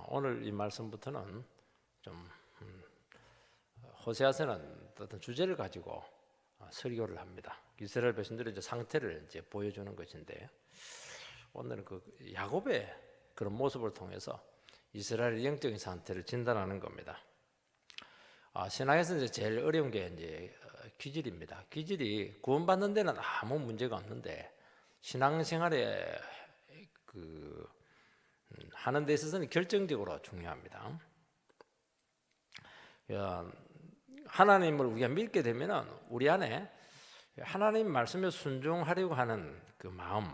오늘 이 말씀부터는 좀 호세아서는 어떤 주제를 가지고 설교를 합니다. 이스라엘 백성들의 이제 상태를 이제 보여주는 것인데, 오늘은 그 야곱의 그런 모습을 통해서 이스라엘의 영적인 상태를 진단하는 겁니다. 신앙에서 이제 제일 어려운 게 이제 기질입니다. 기질이 구원받는 데는 아무 문제가 없는데, 신앙생활에 하는 데 있어서는 결정적으로 중요합니다. 하나님을 우리가 믿게 되면은 우리 안에 하나님 말씀에 순종하려고 하는 그 마음,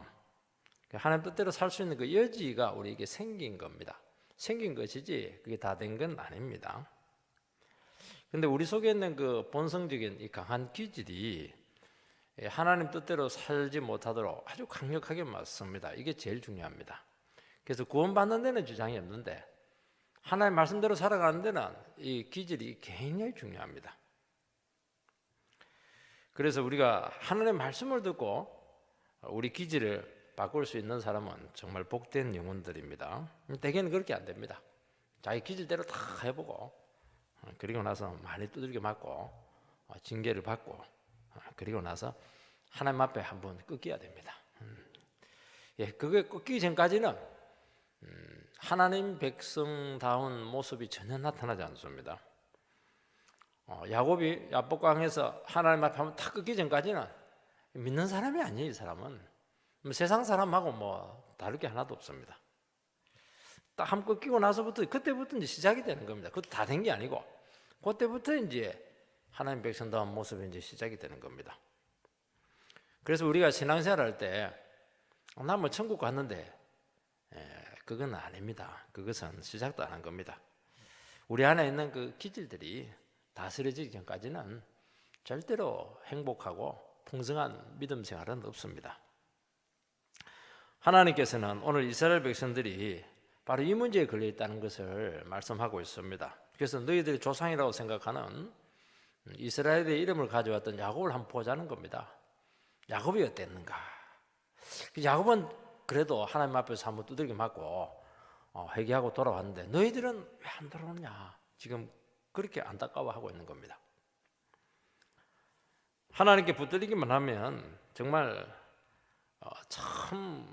하나님 뜻대로 살 수 있는 그 여지가 우리에게 생긴 겁니다. 생긴 것이지 그게 다 된 건 아닙니다. 근데 우리 속에 있는 그 본성적인 이 강한 기질이 하나님 뜻대로 살지 못하도록 아주 강력하게 맞습니다. 이게 제일 중요합니다. 그래서 구원받는 데는 주장이 없는데, 하나님 말씀대로 살아가는 데는 이 기질이 굉장히 중요합니다. 그래서 우리가 하나님의 말씀을 듣고 우리 기질을 바꿀 수 있는 사람은 정말 복된 영혼들입니다. 대개는 그렇게 안 됩니다. 자기 기질대로 다 해보고, 그리고 나서 많이 두들겨 맞고 징계를 받고, 그리고 나서 하나님 앞에 한번 꺾여야 됩니다. 그게 꺾이기 전까지는 하나님 백성다운 모습이 전혀 나타나지 않습니다. 야곱이 야복강에서 하나님 앞에 한번 탁 꺾이기 전까지는 믿는 사람이 아니에요. 이 사람은 세상 사람하고 뭐 다를 게 하나도 없습니다. 딱 한번 꺾이고 나서부터, 그때부터 이제 시작이 되는 겁니다. 그것도 다 된 게 아니고, 그때부터 이제 하나님 백성다운 모습이 이제 시작이 되는 겁니다. 그래서 우리가 신앙생활 할 때, 나 뭐 천국 갔는데, 그건 아닙니다. 그것은 시작도 안 한 겁니다. 우리 안에 있는 그 기질들이 다스려지기 전까지는 절대로 행복하고 풍성한 믿음 생활은 없습니다. 하나님께서는 오늘 이스라엘 백성들이 바로 이 문제에 걸려 있다는 것을 말씀하고 있습니다. 그래서 너희들이 조상이라고 생각하는 이스라엘의 이름을 가져왔던 야곱을 한번 보자는 겁니다. 야곱이 어땠는가? 야곱은 그래도 하나님 앞에서 한번 두들겨 맞고 회개하고 돌아왔는데, 너희들은 왜 안 돌아오냐? 지금 그렇게 안타까워하고 있는 겁니다. 하나님께 붙들리기만 하면 정말 참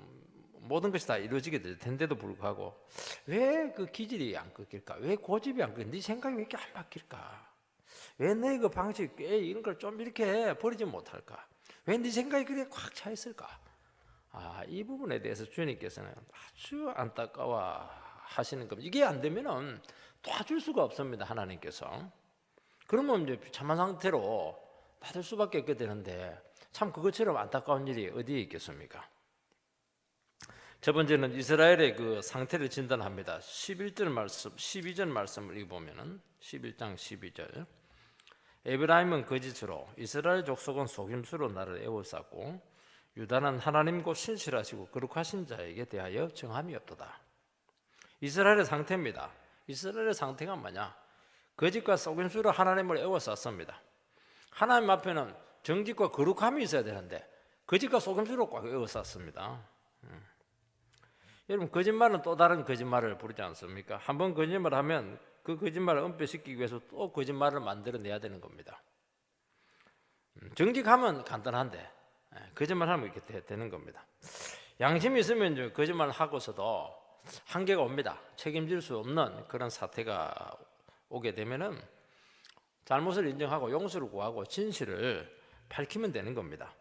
모든 것이 다 이루어지게 될 텐데도 불구하고, 왜 그 기질이 안 꺾일까? 왜 고집이 안 꺾일까? 네 생각이 왜 이렇게 안 바뀔까? 왜 내 그 방식, 이런 걸 좀 이렇게 버리지 못할까? 왜 네 생각이 그렇게 꽉 차 있을까? 이 부분에 대해서 주님께서는 아주 안타까워 하시는 겁니다. 이게 안 되면은 도와줄 수가 없습니다. 하나님께서. 그러면 이제 비참한 상태로 놔둘 수밖에 없게 되는데, 참 그것처럼 안타까운 일이 어디에 있겠습니까? 첫 번째는 이스라엘의 그 상태를 진단합니다. 11절 말씀, 12절 말씀을 읽어보면은 11장 12절. 에브라임은 거짓으로, 이스라엘 족속은 속임수로 나를 에워쌌고, 유다는 하나님 곧 신실하시고 거룩하신 자에게 대하여 정함이 없도다. 이스라엘의 상태입니다. 이스라엘의 상태가 뭐냐? 거짓과 속임수로 하나님을 에워쌌습니다. 하나님 앞에는 정직과 거룩함이 있어야 되는데 거짓과 속임수로 꽉 에워쌌습니다. 여러분, 거짓말은 또 다른 거짓말을 부르지 않습니까? 한번 거짓말을 하면 그 거짓말을 은폐시키기 위해서 또 거짓말을 만들어내야 되는 겁니다. 정직하면 간단한데 거짓말하면 이렇게 되는 겁니다. 양심이 있으면 이제 거짓말을 하고서도 한계가 옵니다. 책임질 수 없는 그런 사태가 오게 되면은 잘못을 인정하고 용서를 구하고 진실을 밝히면 되는 겁니다.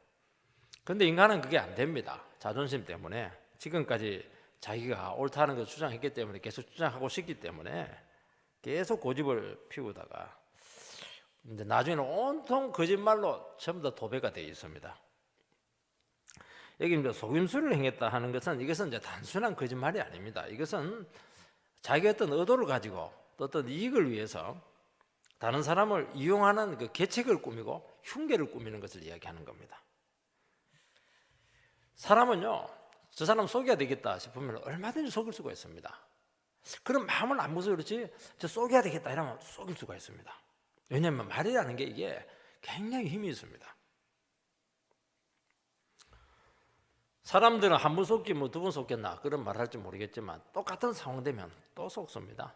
그런데 인간은 그게 안 됩니다. 자존심 때문에, 지금까지 자기가 옳다는 걸 주장했기 때문에, 계속 주장하고 싶기 때문에 계속 고집을 피우다가 이제 나중에는 온통 거짓말로 전부 다 도배가 되어 있습니다. 여기 이제 속임수를 행했다 하는 것은, 이것은 이제 단순한 거짓말이 아닙니다. 이것은 자기가 어떤 의도를 가지고 또 어떤 이익을 위해서 다른 사람을 이용하는 그 계책을 꾸미고 흉계를 꾸미는 것을 이야기하는 겁니다. 사람은요, 저 사람 속여야 되겠다 싶으면 얼마든지 속일 수가 있습니다. 그런 마음은 안 무서워 그렇지, 저 속여야 되겠다 이러면 속일 수가 있습니다. 왜냐하면 말이라는 게 이게 굉장히 힘이 있습니다. 사람들은 한 번 속기 뭐 두 번 속겠나 그런 말 할지 모르겠지만 똑같은 상황 되면 또 속습니다.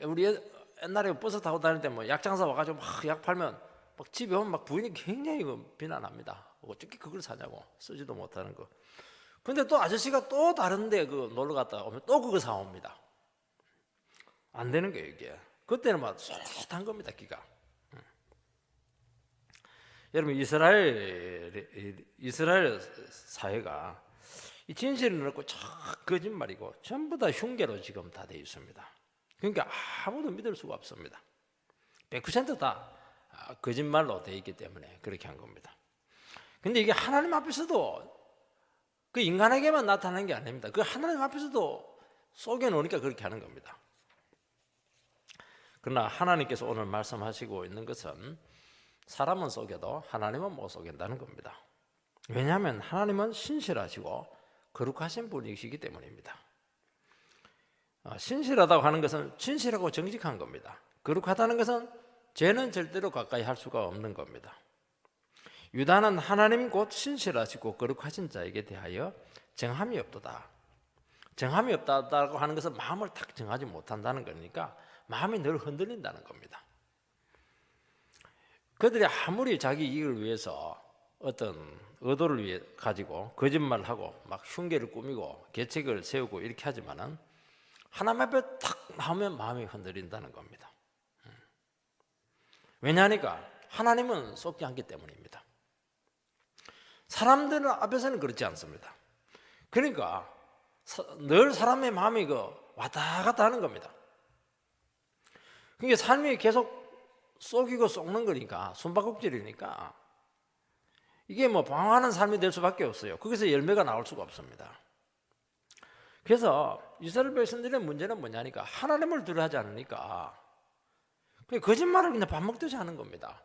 우리 옛날에 버스 타고 다닐 때 뭐 약장사 와가지고 막 약 팔면 막 집에 오면 막 부인이 굉장히 비난합니다. 어떻게 그걸 사냐고, 쓰지도 못하는 거. 근데 또 아저씨가 또 다른데 그 놀러 갔다 오면 또 그거 사옵니다. 안 되는 거예요 이게. 그때는 막 쏟한 겁니다 기가. 여러분 이스라엘 사회가 이 진실을 넣고 거짓말이고 전부 다 흉계로 지금 다 되어 있습니다. 그러니까 아무도 믿을 수가 없습니다. 100%다 거짓말로 되어 있기 때문에 그렇게 한 겁니다. 근데 이게 하나님 앞에서도 그 인간에게만 나타나는 게 아닙니다. 그 하나님 앞에서도 속여놓으니까 그렇게 하는 겁니다. 그러나 하나님께서 오늘 말씀하시고 있는 것은 사람은 속여도 하나님은 못 속인다는 겁니다. 왜냐하면 하나님은 신실하시고 거룩하신 분이시기 때문입니다. 신실하다고 하는 것은 진실하고 정직한 겁니다. 거룩하다는 것은 죄는 절대로 가까이 할 수가 없는 겁니다. 유다는 하나님 곧 신실하시고 거룩하신 자에게 대하여 정함이 없도다. 정함이 없다고 하는 것은 마음을 딱 정하지 못한다는 거니까 마음이 늘 흔들린다는 겁니다. 그들이 아무리 자기 이익을 위해서 어떤 의도를 위해 가지고 거짓말을 하고 막 흉계를 꾸미고 계책을 세우고 이렇게 하지만은 하나님 앞에 딱 나오면 마음이 흔들린다는 겁니다. 왜냐하니까 하나님은 속지 않기 때문입니다. 사람들 앞에서는 그렇지 않습니다. 그러니까 늘 사람의 마음이 왔다 갔다 하는 겁니다. 그러니까 삶이 계속 속이고 속는 거니까 숨바꼭질이니까 이게 뭐 방황하는 삶이 될 수밖에 없어요. 거기서 열매가 나올 수가 없습니다. 그래서 이스라엘 백성들의 문제는 뭐냐니까 하나님을 두려워하지 않으니까 거짓말을 그냥 밥 먹듯이 하는 겁니다.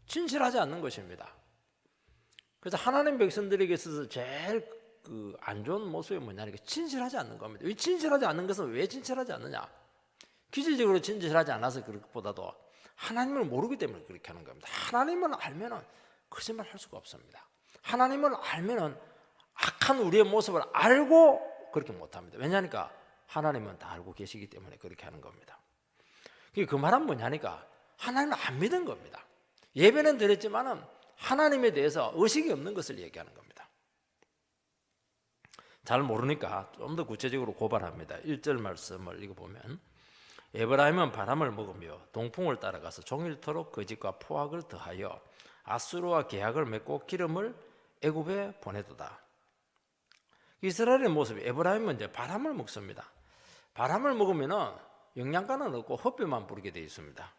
진실하지 않는 것입니다. 그래서 하나님 백성들에게 있어서 제일 안 좋은 모습이 뭐냐니까 진실하지 않는 겁니다. 왜 진실하지 않는 것은 왜 진실하지 않느냐? 기질적으로 진실하지 않아서 그것보다도 하나님을 모르기 때문에 그렇게 하는 겁니다. 하나님을 알면은 거짓말 할 수가 없습니다. 하나님을 알면은 악한 우리의 모습을 알고 그렇게 못합니다. 왜냐하니까 하나님은 다 알고 계시기 때문에 그렇게 하는 겁니다. 그 말은 뭐냐니까 하나님을 안 믿은 겁니다. 예배는 드렸지만은 하나님에 대해서 의식이 없는 것을 얘기하는 겁니다. 잘 모르니까 좀 더 구체적으로 고발합니다. 1절 말씀을 읽어보면 에브라임은 바람을 먹으며 동풍을 따라가서 종일토록 거짓과 포악을 더하여 아수르와 계약을 맺고 기름을 애굽에 보내도다. 이스라엘의 모습이 에브라임은 이제 바람을 먹습니다. 바람을 먹으면은 영양가는 없고 헛배만 부르게 되어 있습니다.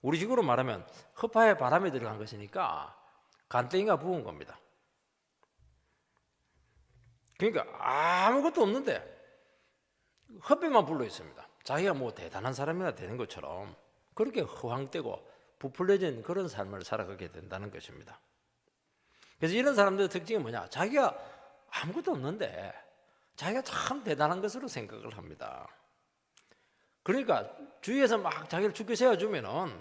우리 식으로 말하면 헛파에 바람이 들어간 것이니까 간땡이가 부은 겁니다. 그러니까 아무것도 없는데 헛배만 불러 있습니다. 자기가 뭐 대단한 사람이나 되는 것처럼 그렇게 허황되고 부풀려진 그런 삶을 살아가게 된다는 것입니다. 그래서 이런 사람들의 특징이 뭐냐? 자기가 아무것도 없는데 자기가 참 대단한 것으로 생각을 합니다. 그러니까 주위에서 막 자기를 죽게 세워주면은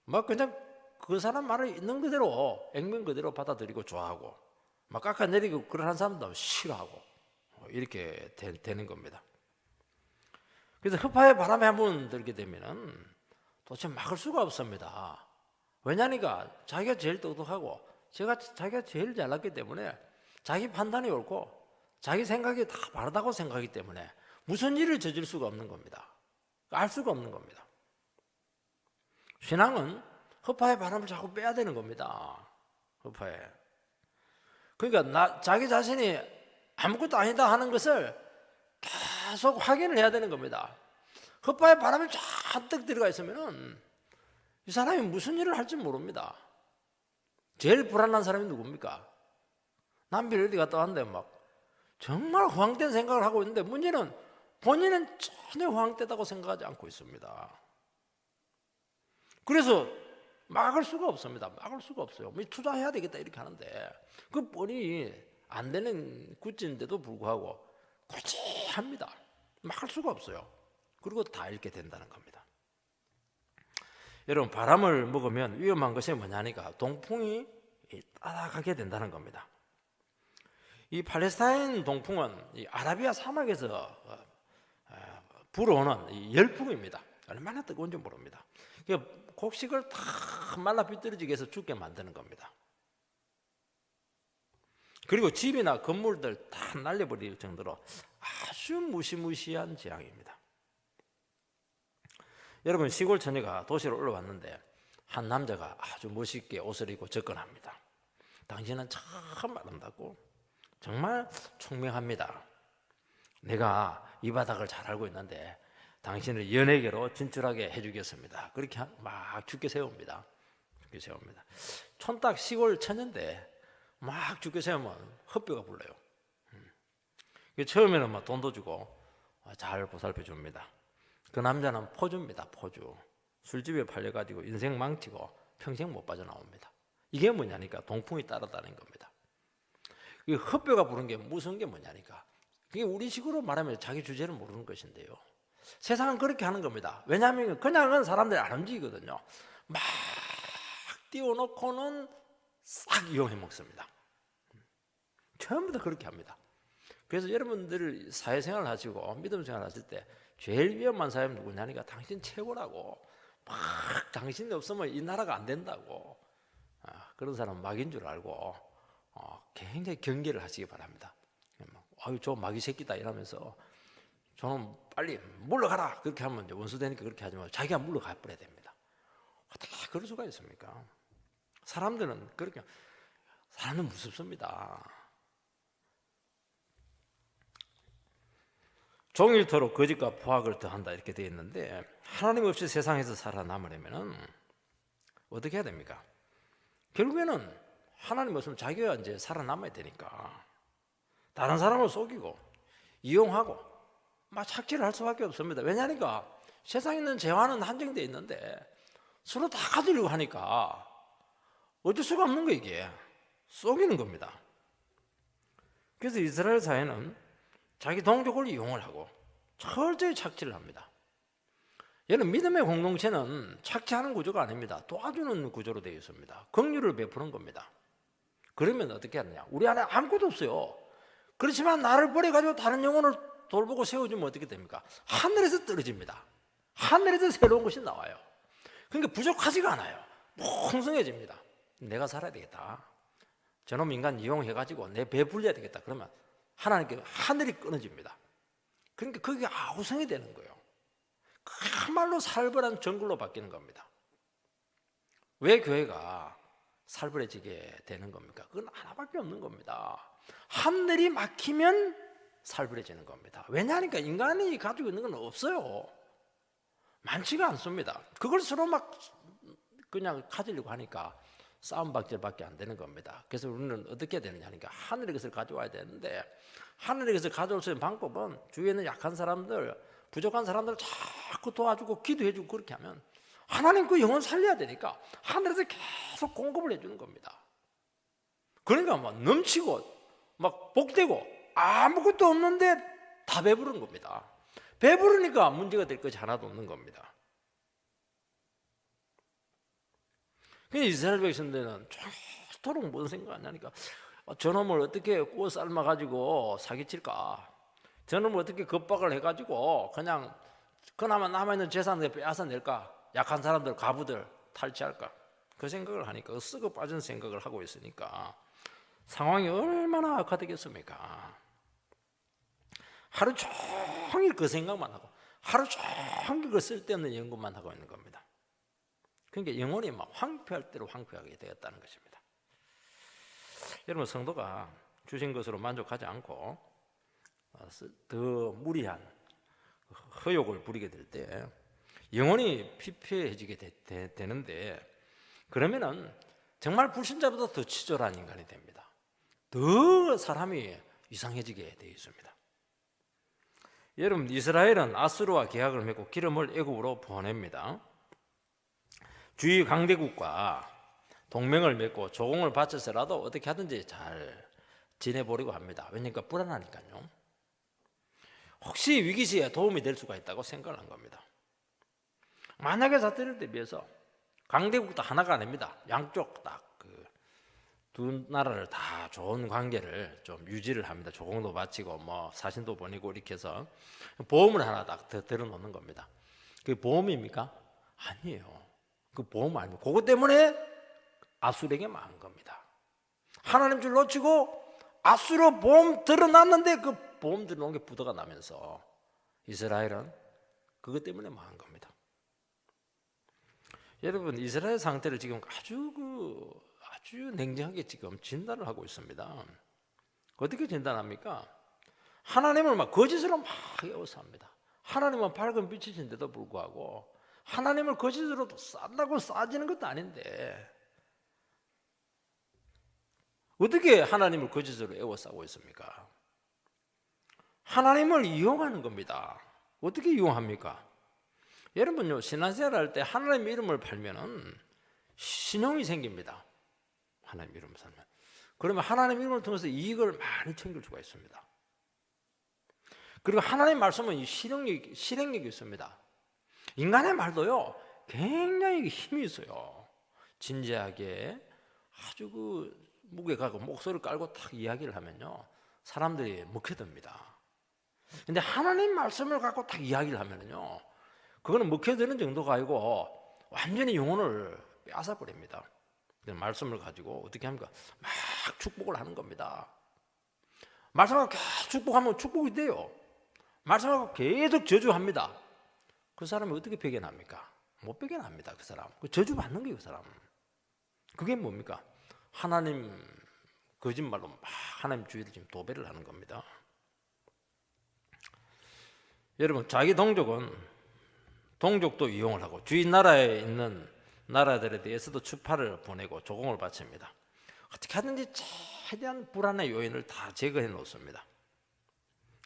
막 그냥 그 사람 말을 있는 그대로 액면 그대로 받아들이고 좋아하고 막 깎아내리고 그런 사람도 싫어하고 이렇게 되는 겁니다. 그래서 흑파의 바람에 한번 들게 되면은 도대체 막을 수가 없습니다. 왜냐니까 자기가 제일 똑똑하고 자기가 제일 잘났기 때문에 자기 판단이 옳고 자기 생각이 다 바르다고 생각하기 때문에 무슨 일을 저질 수가 없는 겁니다. 알 수가 없는 겁니다. 신앙은 흑파의 바람을 자꾸 빼야 되는 겁니다. 흑파에. 그러니까 자기 자신이 아무것도 아니다 하는 것을 계속 확인을 해야 되는 겁니다. 흑파에 바람이 잔뜩 들어가 있으면은 이 사람이 무슨 일을 할지 모릅니다. 제일 불안한 사람이 누굽니까? 남편이 어디 갔다 왔는데 막 정말 허황된 생각을 하고 있는데 문제는 본인은 전혀 허황되다고 생각하지 않고 있습니다. 그래서 막을 수가 없습니다. 막을 수가 없어요. 투자해야 되겠다 이렇게 하는데 그 뻔히 안 되는 굿즈인데도 불구하고 굳이 합니다. 막을 수가 없어요. 그리고 다 잃게 된다는 겁니다. 여러분 바람을 먹으면 위험한 것이 뭐냐니까 동풍이 따라가게 된다는 겁니다. 이 팔레스타인 동풍은 이 아라비아 사막에서 불어오는 이 열풍입니다. 얼마나 뜨거운지 모릅니다. 곡식을 다 말라 비틀어지게 해서 죽게 만드는 겁니다. 그리고 집이나 건물들 다 날려버릴 정도로 아주 무시무시한 재앙입니다. 여러분, 시골 처녀가 도시로 올라왔는데 한 남자가 아주 멋있게 옷을 입고 접근합니다. 당신은 참 아름답고 정말 총명합니다. 내가 이 바닥을 잘 알고 있는데 당신을 연예계로 진출하게 해주겠습니다. 그렇게 막 죽게 세웁니다. 죽게 세웁니다. 촌딱 시골 처녀인데 막 죽게 세우면 헛배가 불러요. 처음에는 막 돈도 주고 잘 보살펴 줍니다. 그 남자는 포주입니다. 포주. 술집에 팔려가지고 인생 망치고 평생 못 빠져나옵니다. 이게 뭐냐니까 동풍이 따라다니는 겁니다. 이 헛배가 부른 게 무서운 게 뭐냐니까 그게 우리 식으로 말하면 자기 주제를 모르는 것인데요. 세상은 그렇게 하는 겁니다. 왜냐하면 그냥은 사람들이 안 움직이거든요. 막 띄워놓고는 싹 이용해 먹습니다. 전부 다 그렇게 합니다. 그래서 여러분들 사회생활을 하시고 믿음생활을 하실 때 제일 위험한 사람이 누구냐니까 당신 최고라고 막 당신이 없으면 이 나라가 안 된다고 그런 사람은 막인 줄 알고 굉장히 경계를 하시기 바랍니다. 아유 저 마귀 새끼다 이러면서 저는 빨리 물러가라 그렇게 하면 이제 원수 되니까 그렇게 하지 말고 자기가 물러가 버려야 됩니다. 어떻게 그럴 수가 있습니까? 사람들은 그렇게 사람은 무섭습니다. 종일토록 거짓과 포악을 더한다 이렇게 되어 있는데 하나님 없이 세상에서 살아남으려면 어떻게 해야 됩니까? 결국에는 하나님 없으면 자기가 이제 살아남아야 되니까 다른 사람을 속이고 이용하고 막 착취를 할 수밖에 없습니다. 왜냐니까 세상에 있는 재화는 한정되어 있는데 서로 다 가지려고 하니까 어쩔 수가 없는 거 이게 속이는 겁니다. 그래서 이스라엘 사회는 자기 동족을 이용을 하고 철저히 착취를 합니다. 얘는 믿음의 공동체는 착취하는 구조가 아닙니다. 도와주는 구조로 되어 있습니다. 긍휼을 베푸는 겁니다. 그러면 어떻게 하느냐? 우리 안에 아무것도 없어요. 그렇지만 나를 버려가지고 다른 영혼을 돌보고 세워주면 어떻게 됩니까? 하늘에서 떨어집니다. 하늘에서 새로운 것이 나와요. 그러니까 부족하지가 않아요. 풍성해집니다. 내가 살아야 되겠다. 저놈 인간 이용해가지고 내 배 불려야 되겠다. 그러면 하나님께 하늘이 끊어집니다. 그러니까 그게 아우성이 되는 거예요. 그야말로 살벌한 정글로 바뀌는 겁니다. 왜 교회가 살벌해지게 되는 겁니까? 그건 하나밖에 없는 겁니다. 하늘이 막히면 살벌해지는 겁니다. 왜냐하니까 인간이 가지고 있는 건 없어요. 많지가 않습니다. 그걸 서로 막 그냥 가지려고 하니까 싸움박질밖에 안 되는 겁니다. 그래서 우리는 어떻게 해야 되느냐 하니까 하늘의 것을 가져와야 되는데 하늘의 것을 가져올 수 있는 방법은 주위에 있는 약한 사람들, 부족한 사람들 자꾸 도와주고 기도해주고 그렇게 하면 하나님 그 영혼 살려야 되니까 하늘에서 계속 공급을 해주는 겁니다. 그러니까 막 넘치고 막 복되고 아무것도 없는데 다 배부른 겁니다. 배부르니까 문제가 될 것이 하나도 없는 겁니다. 이스라엘 백성들은 저토록 뭔 생각하냐니까 저놈을 어떻게 구워 삶아가지고 사기칠까? 저놈을 어떻게 겁박을 해가지고 그냥 그나마 남아있는 재산을 빼앗아 낼까? 약한 사람들, 가부들 탈취할까? 그 생각을 하니까 썩어 빠진 생각을 하고 있으니까 상황이 얼마나 악화되겠습니까? 하루 종일 그 생각만 하고 하루 종일 그 쓸데없는 연구만 하고 있는 겁니다. 그러니까 영혼이 막 황폐할 대로 황폐하게 되었다는 것입니다. 여러분, 성도가 주신 것으로 만족하지 않고 더 무리한 허욕을 부리게 될 때 영혼이 피폐해지게 되는데 그러면은 정말 불신자보다 더 치졸한 인간이 됩니다. 더 사람이 이상해지게 되어 있습니다. 여러분, 이스라엘은 아수르와 계약을 맺고 기름을 애굽으로 보냅니다. 주위 강대국과 동맹을 맺고 조공을 바쳐서라도 어떻게 하든지 잘 지내보려고 합니다. 왜냐니까 불안하니까요. 혹시 위기 시에 도움이 될 수가 있다고 생각을 한 겁니다. 만약에 사태를 대비해서 강대국도 하나가 아닙니다. 양쪽 딱 두 나라를 다 좋은 관계를 좀 유지를 합니다. 조공도 바치고 뭐 사신도 보내고 이렇게 해서 보험을 하나 딱 들어놓는 겁니다. 그게 보험입니까? 아니에요. 그 보험 아니에요. 그것 때문에 아술에게 망한 겁니다. 하나님 줄 놓치고 아수르 보험 들어놨는데 그 보험 들어놓은 게 부도가 나면서 이스라엘은 그것 때문에 망한 겁니다. 여러분, 이스라엘 상태를 지금 아주 냉정하게 지금 진단을 하고 있습니다. 어떻게 진단합니까? 하나님을 막 거짓으로 막 에워쌉니다. 하나님은 밝은 빛이신데도 불구하고 하나님을 거짓으로도 싼다고 싸지는 것도 아닌데 어떻게 하나님을 거짓으로 에워싸고 있습니까? 하나님을 이용하는 겁니다. 어떻게 이용합니까? 여러분요, 신앙생활 할 때 하나님 이름을 팔면은 신용이 생깁니다. 하나님 이름을 살면. 그러면 하나님 이름을 통해서 이익을 많이 챙길 수가 있습니다. 그리고 하나님 말씀은 실행력이 있습니다. 인간의 말도요, 굉장히 힘이 있어요. 진지하게 아주 무게 가고 목소리를 깔고 딱 이야기를 하면요, 사람들이 먹혀듭니다. 근데 하나님 말씀을 갖고 딱 이야기를 하면요, 그거는 먹혀드는 정도가 아니고 완전히 영혼을 빼앗아버립니다. 말씀을 가지고 어떻게 합니까? 막 축복을 하는 겁니다. 말씀하고 계속 축복하면 축복이 돼요. 말씀하고 계속 저주합니다. 그 사람이 어떻게 배견합니까? 못 배견합니다. 그 사람. 저주받는 거예요. 그 사람. 그게 뭡니까? 하나님 거짓말로 막 하나님 주의를 지금 도배를 하는 겁니다. 여러분, 자기 동족도 이용을 하고 주위 나라에 있는 나라들에 대해서도 추파를 보내고 조공을 바칩니다. 어떻게 하든지 최대한 불안의 요인을 다 제거해 놓습니다.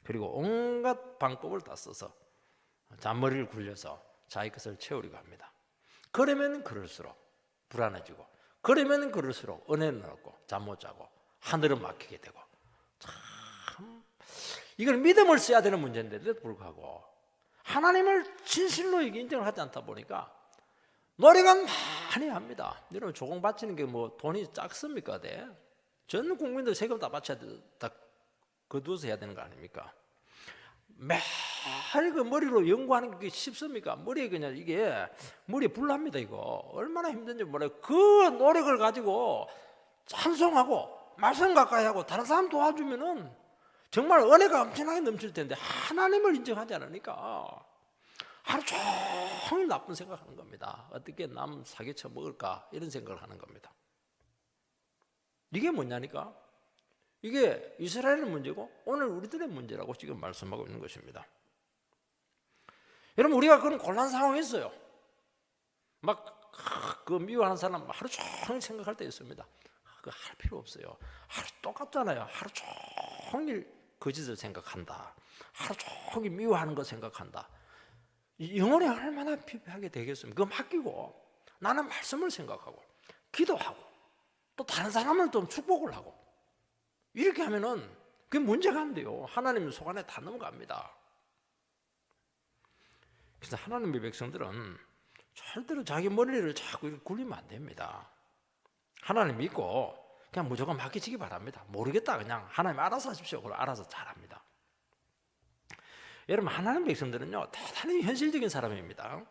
그리고 온갖 방법을 다 써서 잔머리를 굴려서 자기 것을 채우려고 합니다. 그러면 그럴수록 불안해지고, 그러면 그럴수록 은혜는 없고 잠 못 자고 하늘은 막히게 되고, 참 이걸 믿음을 써야 되는 문제인데도 불구하고 하나님을 진실로 인정을 하지 않다 보니까 노래가 많이 합니다. 여러분, 조공 바치는 게 뭐 돈이 작습니까? 전 국민들 세금 다 바쳐야 다 거두어서 해야 되는 거 아닙니까? 매일 그 머리로 연구하는 게 쉽습니까? 머리에 그냥 이게 머리에 불납니다. 이거 얼마나 힘든지 몰라요. 그 노력을 가지고 찬송하고 말씀 가까이 하고 다른 사람 도와주면은 정말 은혜가 엄청나게 넘칠 텐데 하나님을 인정하지 않으니까 하루 종일 나쁜 생각하는 겁니다. 어떻게 남 사기쳐 먹을까 이런 생각을 하는 겁니다. 이게 뭐냐니까? 이게 이스라엘의 문제고 오늘 우리들의 문제라고 지금 말씀하고 있는 것입니다. 여러분, 우리가 그런 곤란 상황에 있어요. 막 그 미워하는 사람 하루 종일 생각할 때 있습니다. 그거 할 필요 없어요. 하루 똑같잖아요. 하루 종일 거짓을 생각한다. 하루 종일 미워하는 거 생각한다. 영혼이 얼마나 피폐하게 되겠습니까? 그거 맡기고 나는 말씀을 생각하고 기도하고 또 다른 사람을 좀 축복을 하고 이렇게 하면은 그게 문제가 안 돼요. 하나님 속 안에 다 넘어갑니다. 그래서 하나님의 백성들은 절대로 자기 머리를 자꾸 이렇게 굴리면 안 됩니다. 하나님 믿고 그냥 무조건 맡기시기 바랍니다. 모르겠다 그냥 하나님 알아서 하십시오. 그럼 알아서 잘합니다. 여러분, 하나님의 백성들은요 대단히 현실적인 사람입니다.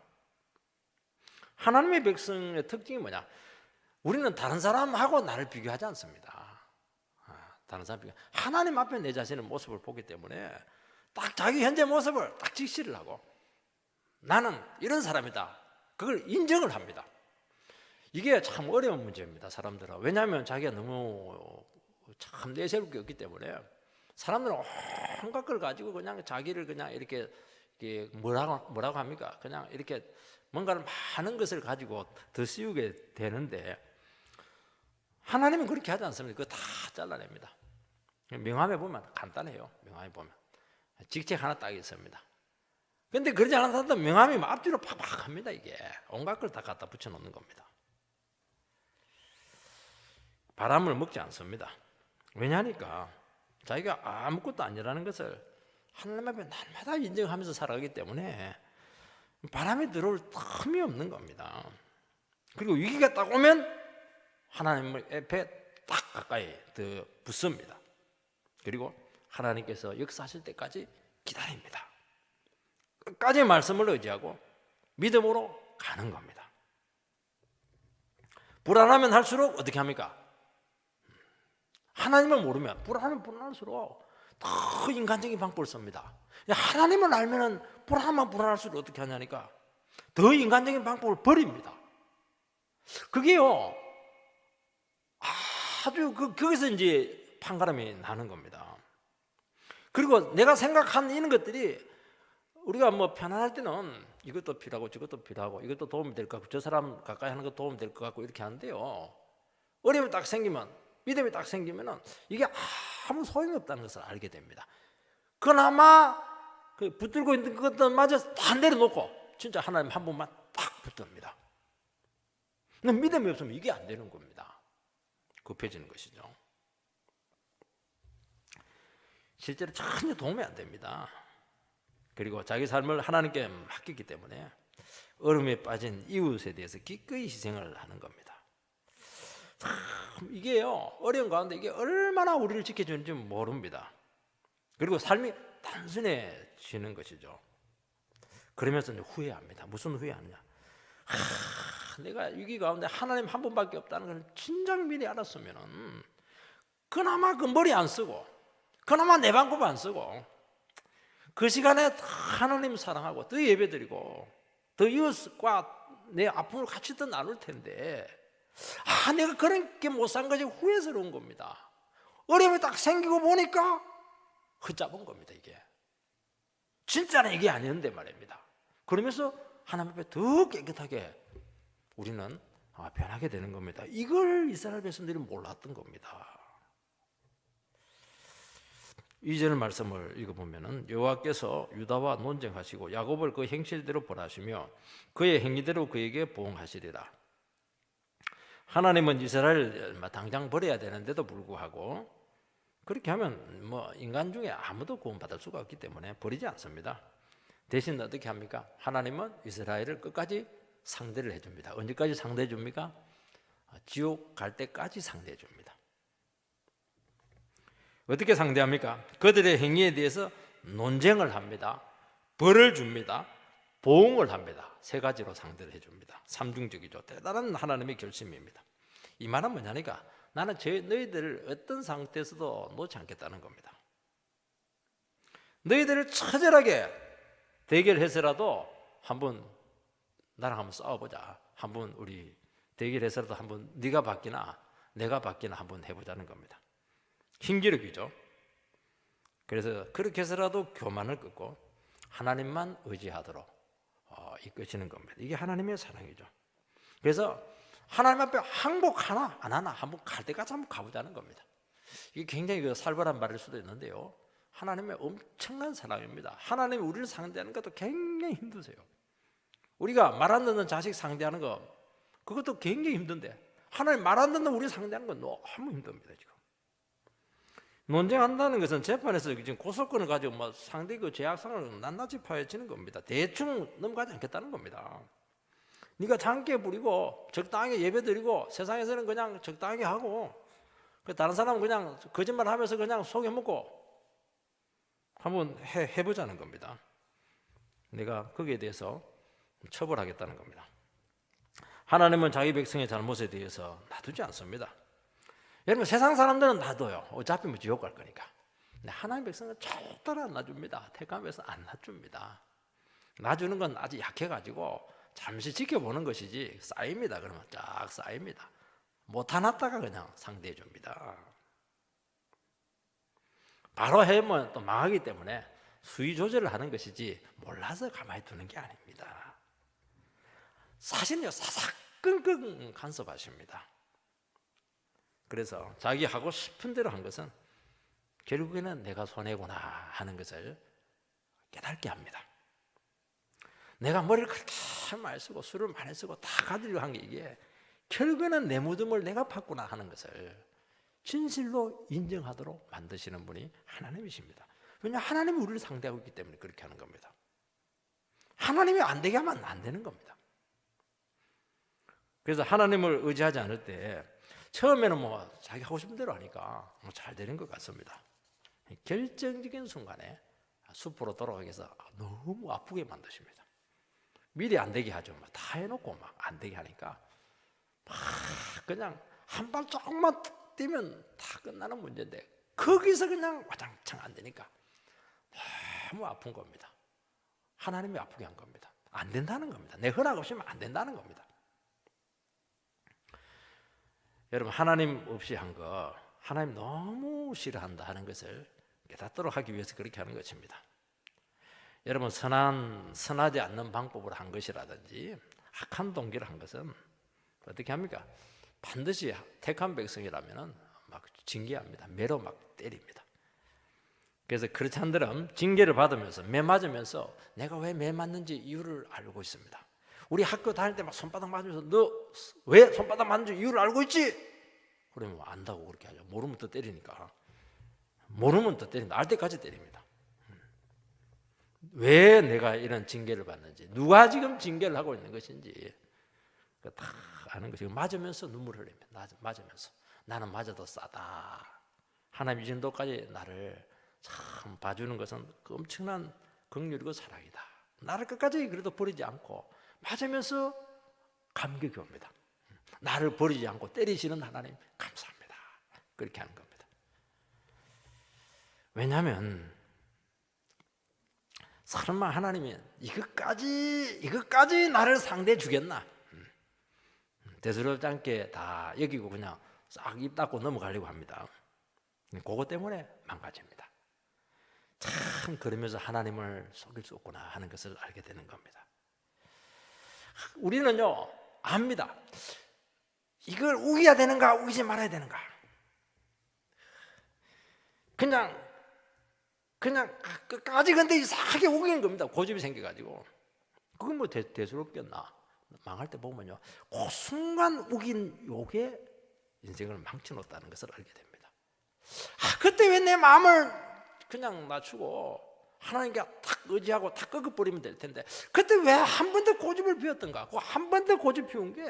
하나님의 백성의 특징이 뭐냐? 우리는 다른 사람하고 나를 비교하지 않습니다. 다른 사람 비교. 하나님 앞에 내 자신의 모습을 보기 때문에 딱 자기 현재 모습을 딱 직시를 하고 나는 이런 사람이다. 그걸 인정을 합니다. 이게 참 어려운 문제입니다. 사람들은. 왜냐하면 자기가 너무 참 내세울 게 없기 때문에 사람들은 온갖 걸 가지고 그냥 자기를 그냥 이렇게 뭐라고 합니까? 그냥 이렇게 뭔가를 많은 것을 가지고 더 씌우게 되는데 하나님은 그렇게 하지 않습니다. 그거 다 잘라냅니다. 명함에 보면 간단해요. 명함에 보면 직책 하나 딱 있습니다. 근데 그러지 않은 사람들은 명함이 앞뒤로 팍팍 합니다. 이게 온갖 걸 다 갖다 붙여놓는 겁니다. 바람을 먹지 않습니다. 왜냐하니까 자기가 아무것도 아니라는 것을 하나님 앞에 날마다 인정하면서 살아가기 때문에 바람이 들어올 틈이 없는 겁니다. 그리고 위기가 딱 오면 하나님 앞에 딱 가까이 더 붙습니다. 그리고 하나님께서 역사하실 때까지 기다립니다. 끝까지 말씀을 의지하고 믿음으로 가는 겁니다. 불안하면 할수록 어떻게 합니까? 하나님을 모르면 불안하면 불안할수록 더 인간적인 방법을 씁니다. 하나님을 알면 불안하면 불안할수록 어떻게 하냐니까 더 인간적인 방법을 버립니다. 그게요 아주 거기서 이제 판가름이 나는 겁니다. 그리고 내가 생각한 이런 것들이 우리가 뭐 편안할 때는 이것도 필요하고 저것도 필요하고 이것도 도움이 될 것 같고 저 사람 가까이 하는 거 도움이 될 것 같고 이렇게 하는데요, 어려움이 딱 생기면, 믿음이 딱 생기면 이게 아무 소용이 없다는 것을 알게 됩니다. 그나마 그 붙들고 있는 것들마저 다 내려놓고 진짜 하나님 한 분만 딱 붙듭니다. 근데 믿음이 없으면 이게 안 되는 겁니다. 급해지는 것이죠. 실제로 전혀 도움이 안 됩니다. 그리고 자기 삶을 하나님께 맡기기 때문에 어려움에 빠진 이웃에 대해서 기꺼이 희생을 하는 겁니다. 참 이게요, 어려운 가운데 이게 얼마나 우리를 지켜주는지 모릅니다. 그리고 삶이 단순해지는 것이죠. 그러면서 이제 후회합니다. 무슨 후회하느냐? 내가 위기 가운데 하나님 한 분밖에 없다는 걸 진작 미리 알았으면은 그나마 그 머리 안 쓰고 그나마 내 방법 안 쓰고 그 시간에 하나님 사랑하고 더 예배드리고 더 이웃과 내 아픔을 같이 더 나눌 텐데 내가 그런 게 못 산 것이 후회스러운 겁니다. 어려움이 딱 생기고 보니까 흩잡은 겁니다. 이게 진짜는 이게 아니었는데 말입니다. 그러면서 하나님 앞에 더 깨끗하게 우리는 변하게 되는 겁니다. 이걸 이스라엘 백성들이 몰랐던 겁니다. 2절 말씀을 읽어보면 여호와께서 유다와 논쟁하시고 야곱을 그 행실대로 벌하시며 그의 행위대로 그에게 보응하시리라. 하나님은 이스라엘을 당장 버려야 되는데도 불구하고 그렇게 하면 뭐 인간 중에 아무도 구원받을 수가 없기 때문에 버리지 않습니다. 대신 어떻게 합니까? 하나님은 이스라엘을 끝까지 상대를 해줍니다. 언제까지 상대해 줍니까? 지옥 갈 때까지 상대해 줍니다. 어떻게 상대합니까? 그들의 행위에 대해서 논쟁을 합니다. 벌을 줍니다. 보응을 합니다. 세 가지로 상대를 해줍니다. 삼중적이죠. 대단한 하나님의 결심입니다. 이 말은 뭐냐니까 나는 너희들을 어떤 상태에서도 놓지 않겠다는 겁니다. 너희들을 처절하게 대결해서라도 한번 나랑 한번 싸워보자. 한번 우리 대결해서라도 한번 네가 받기나 내가 받기나 한번 해보자는 겁니다. 힘기력이죠. 그래서 그렇게 해서라도 교만을 끊고 하나님만 의지하도록 이끄시는 겁니다. 이게 하나님의 사랑이죠. 그래서 하나님 앞에 항복 하나 안 하나 한번 갈 때까지 한번 가보자는 겁니다. 이게 굉장히 살벌한 말일 수도 있는데요, 하나님의 엄청난 사랑입니다. 하나님이 우리를 상대하는 것도 굉장히 힘드세요. 우리가 말 안 듣는 자식 상대하는 거 그것도 굉장히 힘든데 하나님 말 안 듣는 우리 상대하는 건 너무 힘듭니다. 지금 논쟁한다는 것은 재판에서 지금 고소권을 가지고 뭐 상대 그 죄악성을 낱낱이 파헤치는 겁니다. 대충 넘어가지 않겠다는 겁니다. 네가 장깨 부리고 적당하게 예배드리고 세상에서는 그냥 적당하게 하고 다른 사람은 그냥 거짓말하면서 그냥 속여먹고 한번 해보자는 겁니다. 내가 거기에 대해서 처벌하겠다는 겁니다. 하나님은 자기 백성의 잘못에 대해서 놔두지 않습니다. 여러분 세상 사람들은 놔둬요. 어차피 뭐 지옥 갈 거니까. 근데 하나님 백성은 절대로 안 놔줍니다. 택함에서 안 놔줍니다. 놔주는 건 아주 약해가지고 잠시 지켜보는 것이지 쌓입니다. 그러면 쫙 쌓입니다. 못 하놨다가 그냥 상대해 줍니다. 바로 해면 또 망하기 때문에 수위 조절을 하는 것이지 몰라서 가만히 두는 게 아닙니다. 사실은요 사사건건 간섭하십니다. 그래서 자기 하고 싶은 대로 한 것은 결국에는 내가 손해구나 하는 것을 깨닫게 합니다. 내가 머리를 그렇게 많이 쓰고 술을 많이 쓰고 다 가지려고 한 게 이게 결국에는 내 무덤을 내가 팠구나 하는 것을 진실로 인정하도록 만드시는 분이 하나님이십니다. 왜냐하면 하나님이 우리를 상대하고 있기 때문에 그렇게 하는 겁니다. 하나님이 안 되게 하면 안 되는 겁니다. 그래서 하나님을 의지하지 않을 때 처음에는 뭐 자기 하고 싶은 대로 하니까 뭐 잘 되는 것 같습니다. 결정적인 순간에 숲으로 돌아가기 위해서 너무 아프게 만드십니다. 미리 안 되게 하죠. 다 해놓고 막 안 되게 하니까 막 그냥 한 발 조금만 뛰면 다 끝나는 문제인데 거기서 그냥 와장창 안 되니까 너무 아픈 겁니다. 하나님이 아프게 한 겁니다. 안 된다는 겁니다. 내 허락 없이면 안 된다는 겁니다. 여러분, 하나님 없이 한 거 하나님 너무 싫어한다 하는 것을 깨닫도록 하기 위해서 그렇게 하는 것입니다. 여러분, 선하지 않는 방법으로 한 것이라든지 악한 동기를 한 것은 어떻게 합니까? 반드시 택한 백성이라면 막 징계합니다. 매로 막 때립니다. 그래서 크리스찬들은 징계를 받으면서 매 맞으면서 내가 왜 매 맞는지 이유를 알고 있습니다. 우리 학교 다닐 때 막 손바닥 맞으면서 너 왜 손바닥 맞는지 이유를 알고 있지? 그러면 안다고 그렇게 하죠. 모르면 더 때리니까. 모르면 더 때립니다. 알 때까지 때립니다. 왜 내가 이런 징계를 받는지, 누가 지금 징계를 하고 있는 것인지 다 아는 것이고, 맞으면서 눈물을 흘립니다. 맞으면서 나는 맞아도 싸다. 하나님 이 정도까지 나를 참 봐주는 것은 그 엄청난 긍휼이고 사랑이다. 나를 끝까지 그래도 버리지 않고 맞으면서 감격이 옵니다. 나를 버리지 않고 때리시는 하나님 감사합니다. 그렇게 하는 겁니다. 왜냐하면 설마 하나님이 이것까지 나를 상대해 주겠나? 대수롭지 않게 다 여기고 그냥 싹 입 닫고 넘어가려고 합니다. 그것 때문에 망가집니다. 참 그러면서 하나님을 속일 수 없구나 하는 것을 알게 되는 겁니다. 우리는요 압니다. 이걸 우겨야 되는가 우기지 말아야 되는가. 그냥 끝까지 근데 이상하게 우기는 겁니다. 고집이 생겨가지고. 그건 뭐 대수롭겠나. 망할 때 보면요 그 순간 우긴 요게 인생을 망쳐놓았다는 것을 알게 됩니다. 그때 왜 내 마음을 그냥 낮추고 하나님께 탁 의지하고 탁 꺾어버리면 될 텐데 그때 왜 한 번 더 고집을 피웠던가. 그 한 번 더 고집 피운 게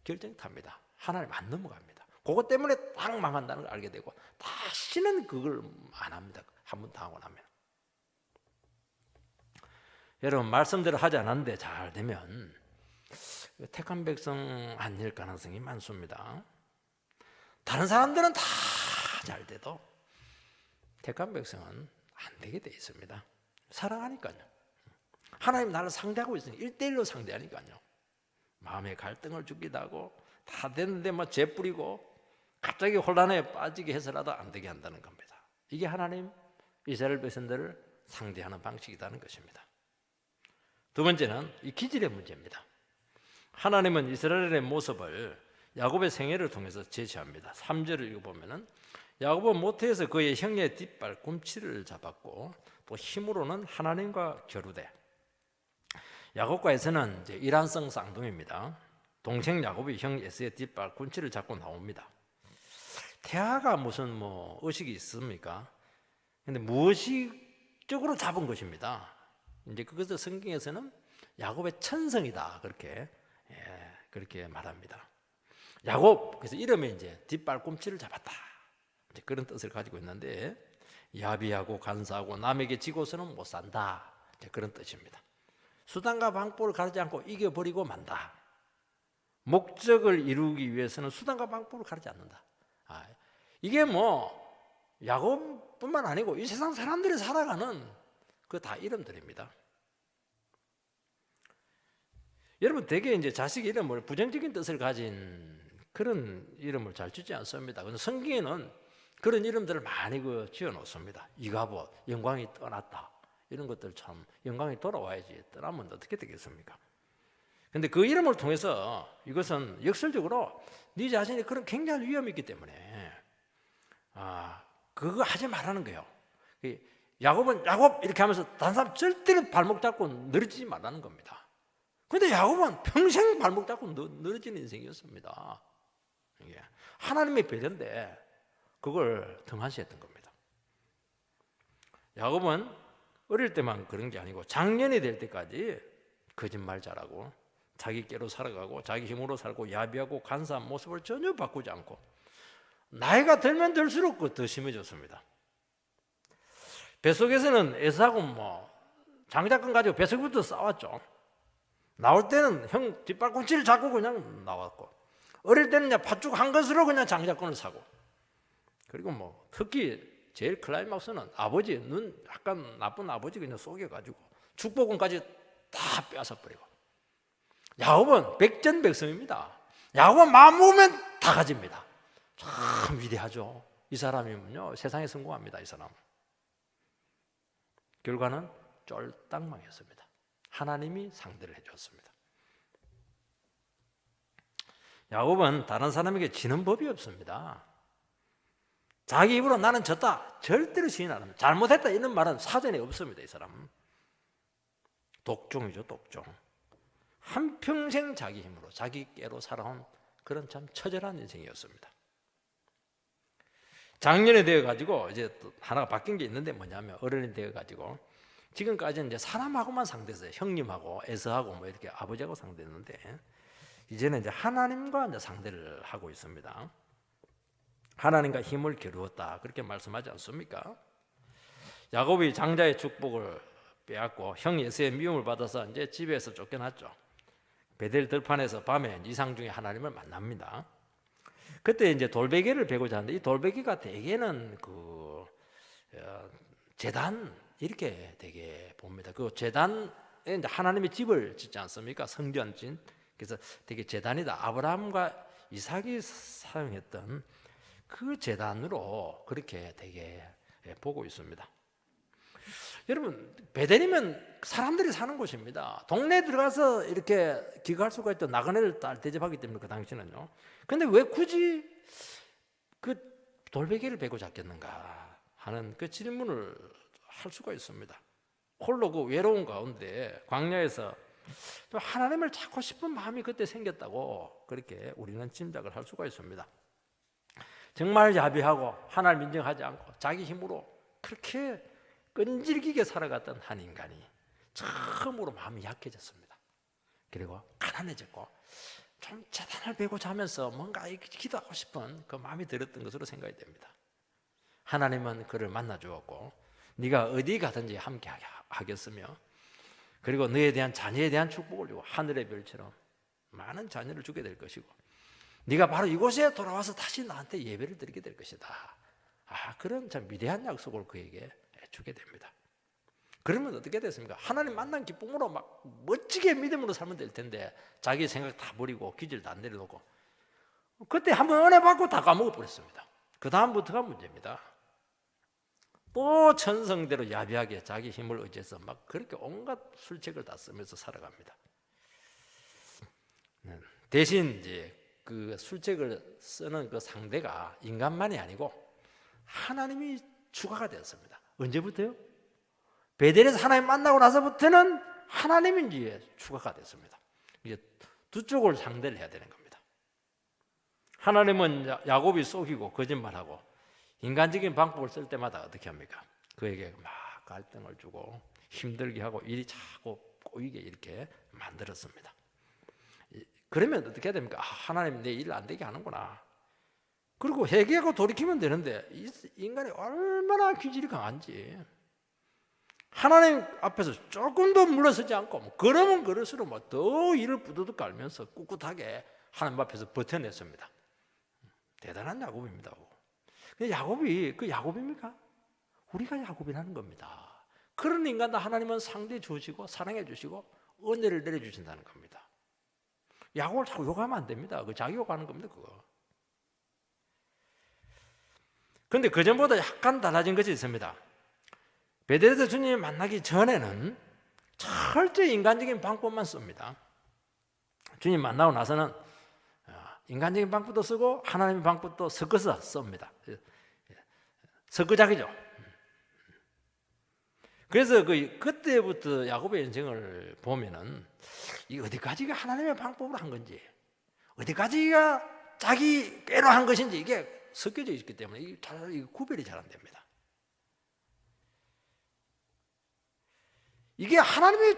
결정탑니다. 하나님 안 넘어갑니다. 그것 때문에 딱 망한다는 걸 알게 되고 다시는 그걸 안 합니다. 한 번 당하고 나면. 여러분, 말씀대로 하지 않았는데 잘 되면 택한 백성 아닐 가능성이 많습니다. 다른 사람들은 다 잘 돼도 택한 백성은 안 되게 돼 있습니다. 사랑하니까요. 하나님 나를 상대하고 있으니 1대1로 상대하니까요. 마음의 갈등을 주기도 하고 다 됐는데 뭐 재뿌리고 갑자기 혼란에 빠지게 해서라도 안 되게 한다는 겁니다. 이게 하나님 이스라엘 백성들을 상대하는 방식이라는 것입니다. 두 번째는 이 기질의 문제입니다. 하나님은 이스라엘의 모습을 야곱의 생애를 통해서 제시합니다. 3절을 읽어보면 야곱은 모태에서 그의 형의 뒷발 꿈치를 잡았고 또 힘으로는 하나님과 겨루되. 야곱과 에서는 이제 일란성 쌍둥이입니다. 동생 야곱이 형 에서의 뒷발 꿈치를 잡고 나옵니다. 태아가 무슨 뭐 의식이 있습니까? 근데 무의식적으로 잡은 것입니다. 이제 그것을 성경에서는 야곱의 천성이다 그렇게 말합니다. 야곱, 그래서 이름에 이제 뒷발 꿈치를 잡았다. 이제 그런 뜻을 가지고 있는데 야비하고 간사하고 남에게 지고서는 못 산다. 이제 그런 뜻입니다. 수단과 방법을 가르지 않고 이겨버리고 만다. 목적을 이루기 위해서는 수단과 방법을 가르지 않는다. 이게 뭐 야곱뿐만 아니고 이 세상 사람들이 살아가는 그 다 이름들입니다. 여러분, 대개 이제 자식 이름을 부정적인 뜻을 가진 그런 이름을 잘 주지 않습니다. 그런데 성경에는 그런 이름들을 많이 지어 놓습니다. 이가봇, 영광이 떠났다. 이런 것들 참 영광이 돌아와야지. 떠나면 어떻게 되겠습니까? 그런데 그 이름을 통해서 이것은 역설적으로 네 자신이 그런 굉장한 위험이 있기 때문에 그거 하지 말라는 거예요. 야곱은 야곱 이렇게 하면서 다른 사람 절대로 발목 잡고 늘어지지 말라는 겁니다. 그런데 야곱은 평생 발목 잡고 늘어지는 인생이었습니다. 이게 하나님의 배려인데 그걸 등한시했던 겁니다. 야곱은 어릴 때만 그런 게 아니고 장년이 될 때까지 거짓말 잘하고 자기 깨로 살아가고 자기 힘으로 살고 야비하고 간사한 모습을 전혀 바꾸지 않고 나이가 들면 들수록 더 심해졌습니다. 뱃속에서는 에사하고 장자권 가지고 뱃속부터 싸웠죠. 나올 때는 형 뒷발꿈치를 잡고 그냥 나왔고, 어릴 때는 그냥 팥죽 한 것으로 그냥 장자권을 사고, 그리고 특히 제일 클라이막스는 아버지, 약간 나쁜 아버지 그냥 속여가지고 축복권까지 다 빼앗아버리고. 야곱은 백전백승입니다. 야곱은 마음 먹으면 다 가집니다. 참 위대하죠. 이 사람이면요 세상에 성공합니다. 이 사람. 결과는 쫄딱 망했습니다. 하나님이 상대를 해줬습니다. 야곱은 다른 사람에게 지는 법이 없습니다. 자기 입으로 나는 졌다 절대로 시인 안 합니다. 잘못했다 이런 말은 사전에 없습니다. 이 사람은 독종이죠. 독종. 한평생 자기 힘으로 자기 깨로 살아온 그런 참 처절한 인생이었습니다. 장년이 되어가지고 이제 또 하나가 바뀐 게 있는데 뭐냐면, 어른이 되어가지고 지금까지는 이제 사람하고만 상대했어요. 형님하고 에서하고 이렇게 아버지하고 상대했는데, 이제는 이제 하나님과 이제 상대를 하고 있습니다. 하나님과 힘을 겨루었다 그렇게 말씀하지 않습니까? 야곱이 장자의 축복을 빼앗고 형 에서의 미움을 받아서 이제 집에서 쫓겨났죠. 베델 들판에서 밤에 이상 중에 하나님을 만납니다. 그때 이제 돌베개를 베고자 하는데, 이 돌베개가 대개는 제단 이렇게 되게 봅니다. 그 제단에 이제 하나님의 집을 짓지 않습니까? 성전진. 그래서 되게 제단이다. 아브라함과 이삭이 사용했던 그 제단으로 그렇게 되게 보고 있습니다. 여러분, 베델이면 사람들이 사는 곳입니다. 동네에 들어가서 이렇게 기거할 수가 있던 나그네를 대접하기 때문에 그 당시는요. 근데 왜 굳이 그 돌베개를 베고 잤겠는가 하는 그 질문을 할 수가 있습니다. 홀로 그 외로운 가운데 광야에서 하나님을 찾고 싶은 마음이 그때 생겼다고 그렇게 우리는 짐작을 할 수가 있습니다. 정말 야비하고 하나님 인정하지 않고 자기 힘으로 그렇게 끈질기게 살아갔던 한 인간이 처음으로 마음이 약해졌습니다. 그리고 가난해졌고 좀 재단을 베고 자면서 뭔가 기도하고 싶은 그 마음이 들었던 것으로 생각이 됩니다. 하나님은 그를 만나 주었고, 네가 어디 가든지 함께 하겠으며, 그리고 너에 대한 자녀에 대한 축복을 주고 하늘의 별처럼 많은 자녀를 주게 될 것이고, 네가 바로 이곳에 돌아와서 다시 나한테 예배를 드리게 될 것이다. 그런 참 위대한 약속을 그에게 주게 됩니다. 그러면 어떻게 됐습니까? 하나님 만난 기쁨으로 막 멋지게 믿음으로 살면 될 텐데, 자기 생각 다 버리고 기질 다 내려놓고, 그때 한번 은혜 받고 다 까먹어 버렸습니다. 그 다음부터가 문제입니다. 또 천성대로 야비하게 자기 힘을 의지해서 막 그렇게 온갖 술책을 다 쓰면서 살아갑니다. 대신 이제 그 술책을 쓰는 그 상대가 인간만이 아니고 하나님이 추가가 되었습니다. 언제부터요? 베델에서 하나님 만나고 나서부터는 하나님이 이제 추가가 됐습니다. 이제 두 쪽을 상대를 해야 되는 겁니다. 하나님은 야곱이 속이고 거짓말하고 인간적인 방법을 쓸 때마다 어떻게 합니까? 그에게 막 갈등을 주고 힘들게 하고 일이 자꾸 꼬이게 이렇게 만들었습니다. 그러면 어떻게 해야 됩니까? 하나님 내 일 안 되게 하는구나. 그리고 회개하고 돌이키면 되는데, 인간이 얼마나 기질이 강한지 하나님 앞에서 조금도 물러서지 않고 걸으면 걸을수록 더 이를 부두둑 깔면서 꿋꿋하게 하나님 앞에서 버텨냈습니다. 대단한 야곱입니다. 근데 야곱이 그 야곱입니까? 우리가 야곱이라는 겁니다. 그런 인간도 하나님은 상대해 주시고 사랑해 주시고 은혜를 내려주신다는 겁니다. 야곱을 자꾸 욕하면 안 됩니다. 그 자기 욕하는 겁니다. 그거. 그런데 그전보다 약간 달라진 것이 있습니다. 베델에서 주님을 만나기 전에는 철저히 인간적인 방법만 씁니다. 주님 만나고 나서는 인간적인 방법도 쓰고 하나님의 방법도 섞어서 씁니다. 섞어작이죠. 그래서 그때부터 야곱의 인생을 보면은 이 어디까지가 하나님의 방법으로 한 건지, 어디까지가 자기 꾀로 한 것인지 이게 섞여져 있기 때문에 이게 구별이 잘 안 됩니다. 이게 하나님이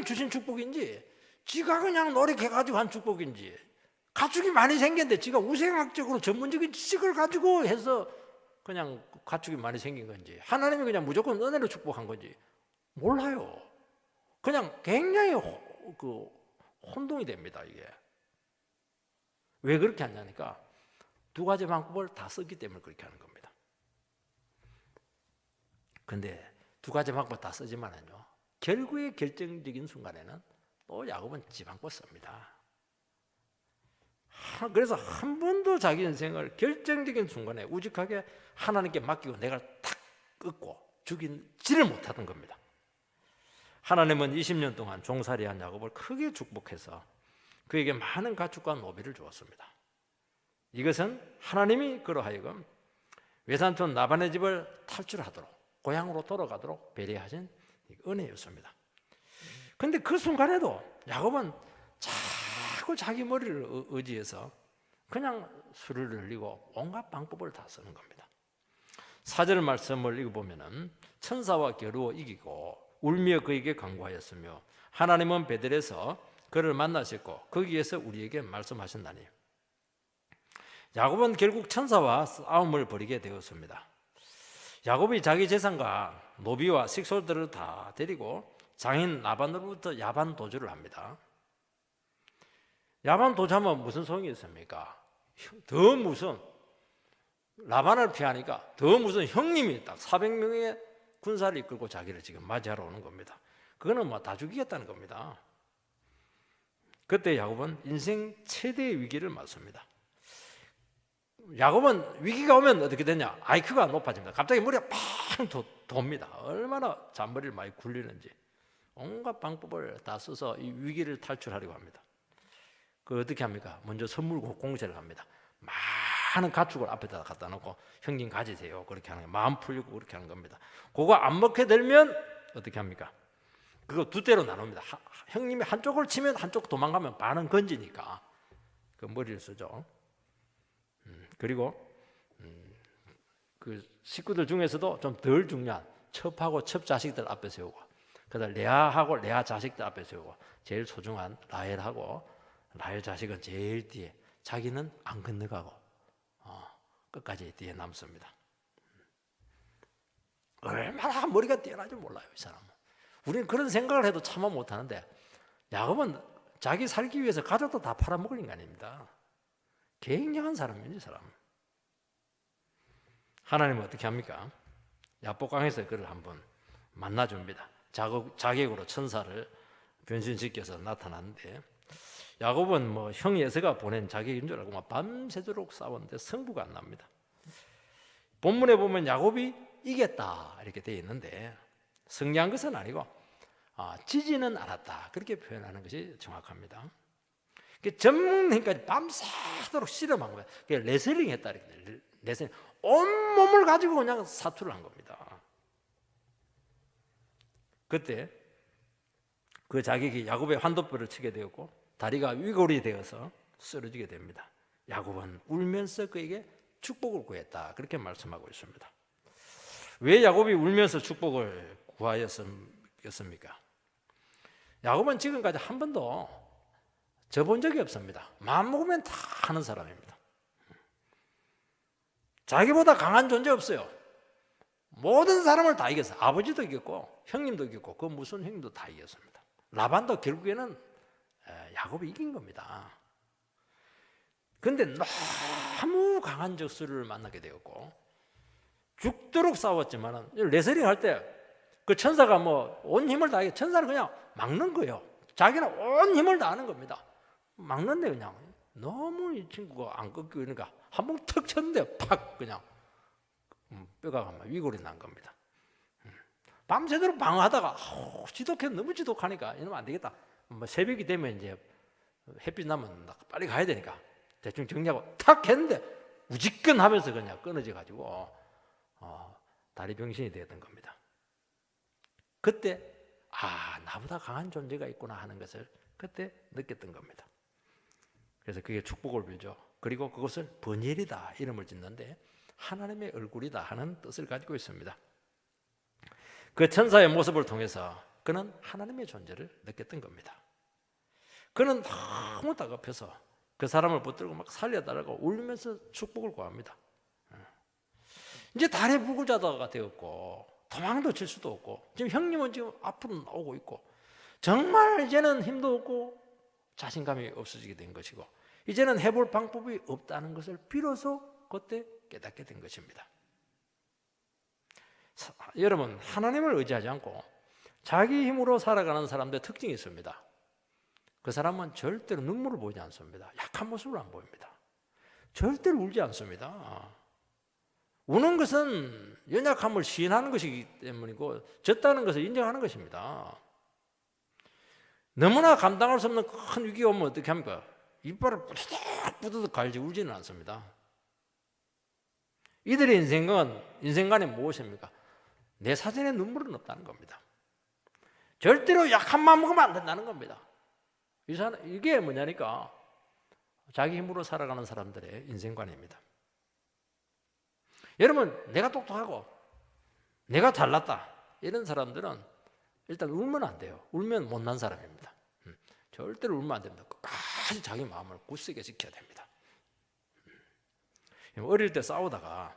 주신 축복인지 지가 그냥 노력해가지고 한 축복인지, 가축이 많이 생겼는데 지가 우생학적으로 전문적인 지식을 가지고 해서 그냥 가축이 많이 생긴 건지, 하나님이 그냥 무조건 은혜로 축복한 건지 몰라요. 그냥 굉장히 혼동이 됩니다. 이게 왜 그렇게 하냐니까 두 가지 방법을 다 썼기 때문에 그렇게 하는 겁니다. 근데 두 가지 방법 다 쓰지만은요, 결국에 결정적인 순간에는 또 야곱은 지방법 씁니다. 그래서 한 번도 자기 인생을 결정적인 순간에 우직하게 하나님께 맡기고 내가 탁 끊고 죽이지를 못하던 겁니다. 하나님은 20년 동안 종살이한 야곱을 크게 축복해서 그에게 많은 가축과 노비를 주었습니다. 이것은 하나님이 그로 하여금 외삼촌 라반의 집을 탈출하도록, 고향으로 돌아가도록 배려하신 은혜였습니다. 그런데 그 순간에도 야곱은 자꾸 자기 머리를 의지해서 그냥 술을 흘리고 온갖 방법을 다 쓰는 겁니다. 4절 말씀을 읽어보면 천사와 겨루어 이기고 울며 그에게 간구하였으며 하나님은 베델에서 그를 만나셨고 거기에서 우리에게 말씀하셨나니. 야곱은 결국 천사와 싸움을 벌이게 되었습니다. 야곱이 자기 재산과 노비와 식솔들을 다 데리고 장인 라반으로부터 야반 도주를 합니다. 야반 도주하면 무슨 소용이 있습니까? 더 무슨 라반을 피하니까 더 무슨 형님이 딱 400명의 군사를 이끌고 자기를 지금 맞이하러 오는 겁니다. 그거는 뭐 다 죽이겠다는 겁니다. 그때 야곱은 인생 최대의 위기를 맞습니다. 야곱은 위기가 오면 어떻게 되냐? IQ가 높아집니다. 갑자기 머리가 팡 돕니다. 얼마나 잔머리를 많이 굴리는지 온갖 방법을 다 써서 이 위기를 탈출하려고 합니다. 그 어떻게 합니까? 먼저 선물 공세를 합니다. 많은 가축을 앞에다 갖다 놓고 형님 가지세요. 그렇게 하는 거예요. 마음 풀리고 그렇게 하는 겁니다. 그거 안 먹게 되면 어떻게 합니까? 그거 두 대로 나눕니다. 형님이 한쪽을 치면 한쪽 도망가면 반은 건지니까 그 머리를 쓰죠. 그리고 그 식구들 중에서도 좀 덜 중요한 첩하고 첩 자식들 앞에 세우고, 그다음 레아하고 레아 자식들 앞에 세우고, 제일 소중한 라헬하고 라헬 자식은 제일 뒤에, 자기는 안 건너가고 끝까지 뒤에 남습니다. 얼마나 머리가 뛰어난지 몰라요, 이 사람은. 우리는 그런 생각을 해도 참아 못하는데 야곱은 자기 살기 위해서 가족도 다 팔아먹을 인간입니다. 굉장한 사람이에요, 이 사람. 하나님은 어떻게 합니까? 야복강에서 그를 한번 만나줍니다. 자객으로 천사를 변신시켜서 나타났는데, 야곱은 뭐 형이 에서가 보낸 자객인 줄 알고 막 밤새도록 싸웠는데 승부가 안 납니다. 본문에 보면 야곱이 이겼다 이렇게 되어 있는데 승리한 것은 아니고 지지는 않았다 그렇게 표현하는 것이 정확합니다. 전문까지 밤새도록 씨름한 거예요. 레슬링 했다 이렇게. 레슬링. 온몸을 가지고 그냥 사투를 한 겁니다. 그때 그 자객이 야곱의 환도뼈를 치게 되었고 다리가 위골이 되어서 쓰러지게 됩니다. 야곱은 울면서 그에게 축복을 구했다 그렇게 말씀하고 있습니다. 왜 야곱이 울면서 축복을 구하였습니까? 야곱은 지금까지 한 번도 져본 적이 없습니다. 마음 먹으면 다 하는 사람입니다. 자기보다 강한 존재 없어요. 모든 사람을 다 이겼어요. 아버지도 이겼고 형님도 이겼고 그 무슨 형님도 다 이겼습니다. 라반도 결국에는 야곱이 이긴 겁니다. 그런데 너무 강한 적수를 만나게 되었고 죽도록 싸웠지만은 레슬링 할 때 그 천사가 뭐 온 힘을 다해 천사를 그냥 막는 거예요. 자기는 온 힘을 다하는 겁니다. 막는데 그냥 너무 이 친구가 안 꺾이고 그러니까 한 번 턱 쳤는데 팍 그냥 뼈가 위골이 난 겁니다. 밤새도록 방어하다가 지독해 너무 지독하니까 이러면 안 되겠다. 뭐 새벽이 되면 이제 햇빛 나면 빨리 가야 되니까 대충 정리하고 탁 했는데 우지끈하면서 그냥 끊어져 가지고 다리 병신이 되었던 겁니다. 그때 나보다 강한 존재가 있구나 하는 것을 그때 느꼈던 겁니다. 그래서 그게 축복을 빌죠. 그리고 그것을 버니엘이다 이름을 짓는데 하나님의 얼굴이다 하는 뜻을 가지고 있습니다. 그 천사의 모습을 통해서 그는 하나님의 존재를 느꼈던 겁니다. 그는 너무 다급해서 그 사람을 붙들고 막 살려달라고 울면서 축복을 구합니다. 이제 다리 불구자다가 되었고 도망도 칠 수도 없고 지금 형님은 지금 앞으로 나오고 있고 정말 이제는 힘도 없고 자신감이 없어지게 된 것이고 이제는 해볼 방법이 없다는 것을 비로소 그때 깨닫게 된 것입니다. 여러분, 하나님을 의지하지 않고 자기 힘으로 살아가는 사람들의 특징이 있습니다. 그 사람은 절대로 눈물을 보이지 않습니다. 약한 모습을 안 보입니다. 절대로 울지 않습니다. 우는 것은 연약함을 시인하는 것이기 때문이고 졌다는 것을 인정하는 것입니다. 너무나 감당할 수 없는 큰 위기가 오면 어떻게 합니까? 이빨을 뿌드득 갈지 울지는 않습니다. 이들의 인생관이 무엇입니까? 내 사전에 눈물은 없다는 겁니다. 절대로 약한 마음 먹으면 안 된다는 겁니다. 이게 뭐냐니까 자기 힘으로 살아가는 사람들의 인생관입니다. 여러분, 내가 똑똑하고 내가 잘났다 이런 사람들은 일단 울면 안 돼요. 울면 못난 사람입니다. 절대로 울면 안 됩니다. 끝까지 자기 마음을 굳세게 지켜야 됩니다. 어릴 때 싸우다가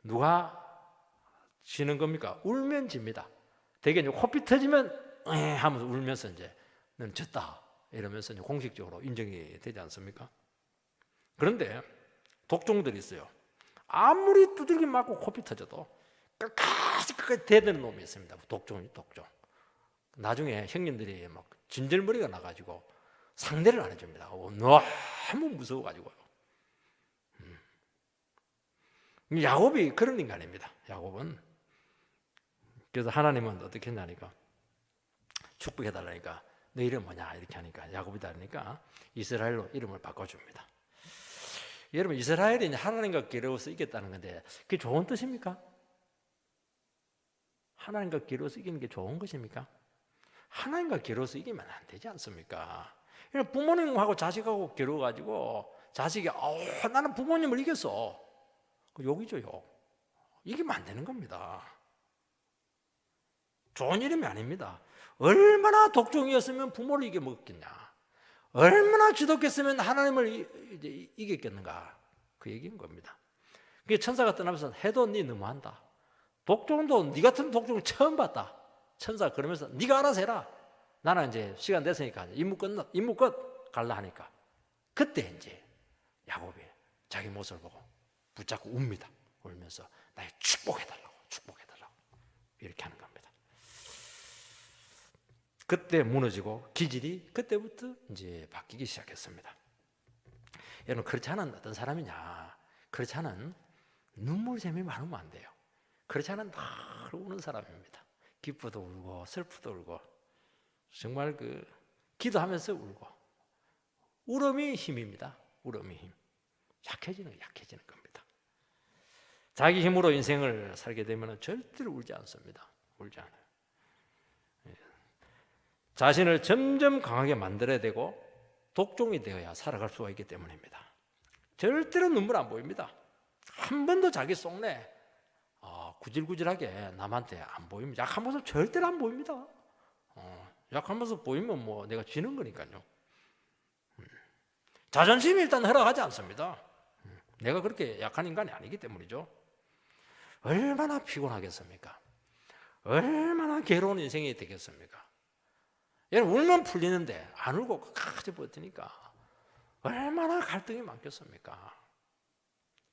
누가 지는 겁니까? 울면 집니다. 되게 이제 코피 터지면 하면서 울면서 이제 너는 졌다 이러면서 이제 공식적으로 인정이 되지 않습니까? 그런데 독종들이 있어요. 아무리 두들기 맞고 코피 터져도 끝까지 대드는 놈이 있습니다. 독종. 나중에 형님들이 막 진절머리가 나가지고 상대를 안 해줍니다. 너무 무서워가지고요. 야곱이 그런 인간입니다. 야곱은. 그래서 하나님은 어떻게 했냐니까 축복해달라니까 너 이름 뭐냐 이렇게 하니까 야곱이다 하니까 이스라엘로 이름을 바꿔줍니다. 여러분, 이스라엘이 하나님과 기로워서 이겼다는 건데 그게 좋은 뜻입니까? 하나님과 기로워서 이기는 게 좋은 것입니까? 하나님과 기로워서 이기면 안 되지 않습니까? 부모님하고 자식하고 기로워가지고 자식이 나는 부모님을 이겼어. 욕이죠, 욕. 이기면 안 되는 겁니다. 좋은 이름이 아닙니다. 얼마나 독종이었으면 부모를 이겨먹었겠냐. 얼마나 지독했으면 하나님을 이겼겠는가. 그 얘기인 겁니다. 그게 천사가 떠나면서 해도 네 너무한다. 독종도 네 같은 독종을 처음 봤다. 천사가 그러면서 네가 알아서 해라. 나는 이제 시간 됐으니까 임무 끝 갈라 하니까 그때 이제 야곱이 자기 모습을 보고 붙잡고 웁니다. 울면서 나의 축복해달라고 이렇게 하는 겁니다. 그때 무너지고 기질이 그때부터 이제 바뀌기 시작했습니다. 여러분, 그렇지 않은 어떤 사람이냐? 그렇지 않은 눈물샘이 많으면 안 돼요. 그렇지 않은 늘 우는 사람입니다. 기쁘도 울고 슬프도 울고 정말 기도하면서 울고 울음이 힘입니다. 울음이 힘. 약해지는 겁니다. 자기 힘으로 인생을 살게 되면 절대로 울지 않습니다. 울지 않아요. 자신을 점점 강하게 만들어야 되고 독종이 되어야 살아갈 수가 있기 때문입니다. 절대로 눈물 안 보입니다. 한 번도 자기 속내 구질구질하게 남한테 안 보입니다. 약한 모습 절대로 안 보입니다. 약한 모습 보이면 뭐 내가 지는 거니까요. 자존심이 일단 허락하지 않습니다. 내가 그렇게 약한 인간이 아니기 때문이죠. 얼마나 피곤하겠습니까? 얼마나 괴로운 인생이 되겠습니까? 여러분, 울면 풀리는데 안 울고 끝까지 버티니까 얼마나 갈등이 많겠습니까?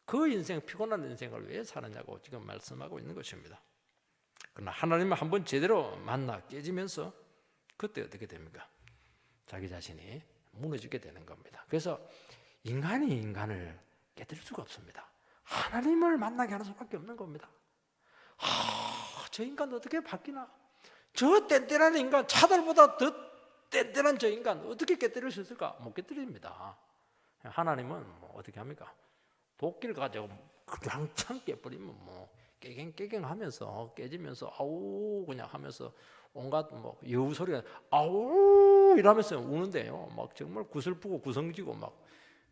그 인생, 피곤한 인생을 왜 사느냐고 지금 말씀하고 있는 것입니다. 그러나 하나님을 한번 제대로 만나 깨지면서 그때 어떻게 됩니까? 자기 자신이 무너지게 되는 겁니다. 그래서 인간이 인간을 깨뜨릴 수가 없습니다. 하나님을 만나게 하는 수밖에 없는 겁니다. 저 인간 어떻게 바뀌나? 저 뗀뗀한 인간, 차들보다 더 뗀뗀한 저 인간 어떻게 깨뜨릴 수 있을까? 못 깨뜨립니다. 하나님은 뭐 어떻게 합니까? 도끼를 가지고 왕창 깨버리면 뭐 깨갱깨갱 하면서 깨지면서 아우 그냥 하면서 온갖 뭐 여우 소리가 아우 이러면서 우는데요. 막 정말 구슬프고 구성지고 막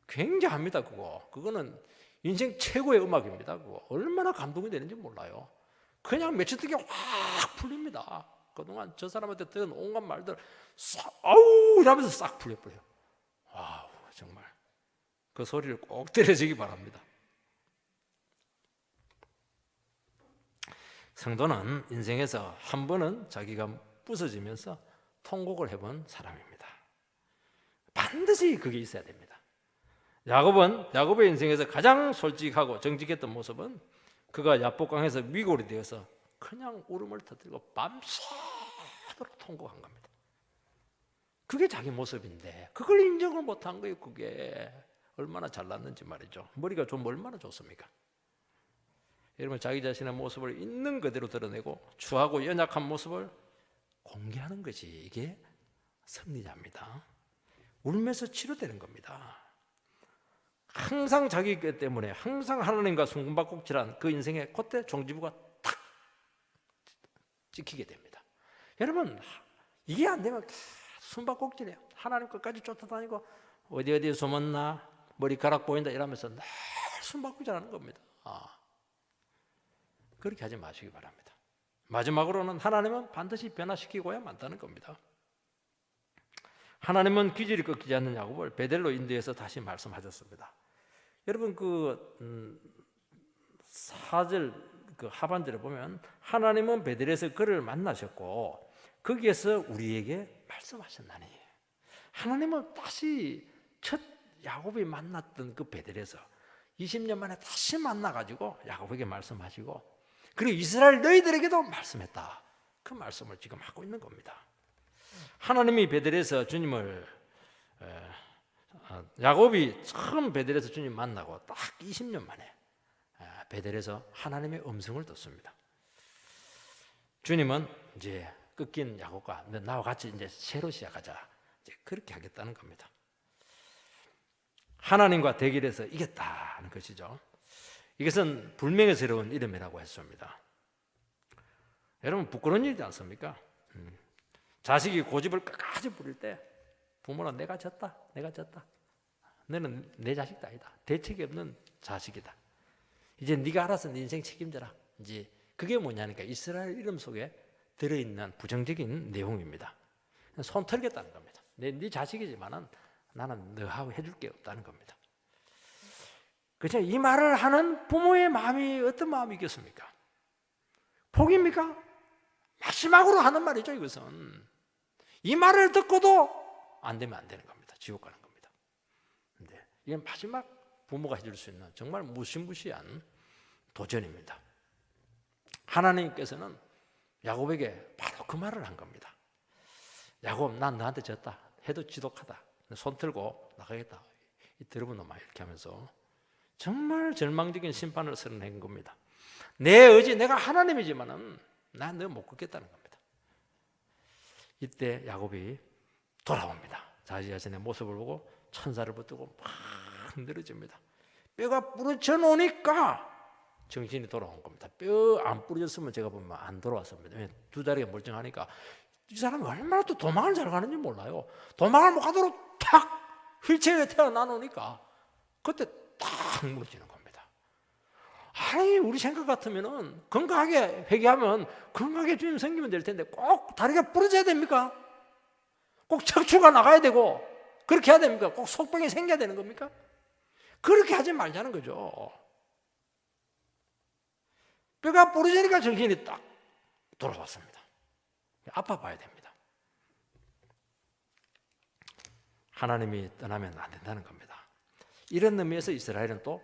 굉장합니다. 그거는 인생 최고의 음악입니다. 그거 얼마나 감동이 되는지 몰라요. 그냥 며칠 뒤에 확 풀립니다. 그동안 저 사람한테 들은 온갖 말들 아우 이러면서 싹 풀려버려요. 아우 정말 그 소리를 꼭 들으시기 바랍니다. 성도는 인생에서 한 번은 자기가 부서지면서 통곡을 해본 사람입니다. 반드시 그게 있어야 됩니다. 야곱의 인생에서 가장 솔직하고 정직했던 모습은 그가 야복강에서 위골이 되어서 그냥 울음을 터뜨리고 밤새도록 통곡한 겁니다. 그게 자기 모습인데 그걸 인정을 못한 거예요. 그게 얼마나 잘났는지 말이죠. 머리가 좀 얼마나 좋습니까? 여러분 자기 자신의 모습을 있는 그대로 드러내고 추하고 연약한 모습을 공개하는 것이 이게 승리자입니다. 울면서 치료되는 겁니다. 항상 자기 때문에 항상 하나님과 숨바꼭질한 그 인생의 그때 종지부가 탁 찍히게 됩니다. 여러분 이게 안 되면 숨바꼭질해요. 하나님 끝까지 쫓아다니고 어디 숨었나 머리카락 보인다 이러면서 늘 숨바꼭질하는 겁니다. 그렇게 하지 마시기 바랍니다. 마지막으로는 하나님은 반드시 변화시키고야 만다는 겁니다. 하나님은 기질이 꺾이지 않는 야곱을 베델로 인도해서 다시 말씀하셨습니다. 여러분 그 4절 그 하반절에 보면 하나님은 베델에서 그를 만나셨고 거기에서 우리에게 말씀하셨나니, 하나님은 다시 첫 야곱이 만났던 그 베델에서 20년 만에 다시 만나가지고 야곱에게 말씀하시고 그리고 이스라엘 너희들에게도 말씀했다. 그 말씀을 지금 하고 있는 겁니다. 하나님이 베델에서 주님을 야곱이 처음 베델에서 주님 만나고 딱 20년 만에 베델에서 하나님의 음성을 듣습니다. 주님은 이제 꺾인 야곱과 나와 같이 이제 새로 시작하자, 이제 그렇게 하겠다는 겁니다. 하나님과 대결해서 이겼다는 것이죠. 이것은 불명예스러운 이름이라고 했습니다. 여러분 부끄러운 일이지 않습니까? 자식이 고집을 끝까지 부릴 때 부모는 내가 졌다. 너는 내 자식도 아니다. 대책이 없는 자식이다. 이제 네가 알아서 네 인생 책임져라. 이제 그게 뭐냐니까 이스라엘 이름 속에 들어있는 부정적인 내용입니다. 손 털겠다는 겁니다. 네 자식이지만은 나는 너하고 해줄 게 없다는 겁니다. 그렇죠? 이 말을 하는 부모의 마음이 어떤 마음이겠습니까? 복입니까? 마지막으로 하는 말이죠. 이것은 이 말을 듣고도 안 되면 안 되는 겁니다. 지옥 가는 겁니다. 근데 이건 마지막 부모가 해줄 수 있는 정말 무시무시한 도전입니다. 하나님께서는 야곱에게 바로 그 말을 한 겁니다. 야곱, 난 너한테 졌다. 해도 지독하다. 손 들고 나가겠다. 이 더러운 놈아, 이렇게 하면서 정말 절망적인 심판을 선언한 겁니다. 내 의지, 내가 하나님이지만은 난 너 못 걷겠다는 겁니다. 이때 야곱이 돌아옵니다. 자기 자신의 모습을 보고 천사를 붙들고 막 늘어집니다. 뼈가 부러져 놓으니까 정신이 돌아온 겁니다. 뼈 안 부러졌으면 제가 보면 안 돌아왔습니다. 두 다리가 멀쩡하니까 이 사람이 얼마나 또 도망을 잘 가는지 몰라요. 도망을 못 가도록 탁 휠체어에 태어나놓으니까 그때 딱 무너지는 겁니다. 아니 우리 생각 같으면은 건강하게 회개하면 건강하게 주님 생기면 될 텐데 꼭 다리가 부러져야 됩니까? 꼭 척추가 나가야 되고 그렇게 해야 됩니까? 꼭 속병이 생겨야 되는 겁니까? 그렇게 하지 말자는 거죠. 뼈가 부러지니까 정신이 딱 돌아왔습니다. 아파 봐야 됩니다. 하나님이 떠나면 안 된다는 겁니다. 이런 의미에서 이스라엘은 또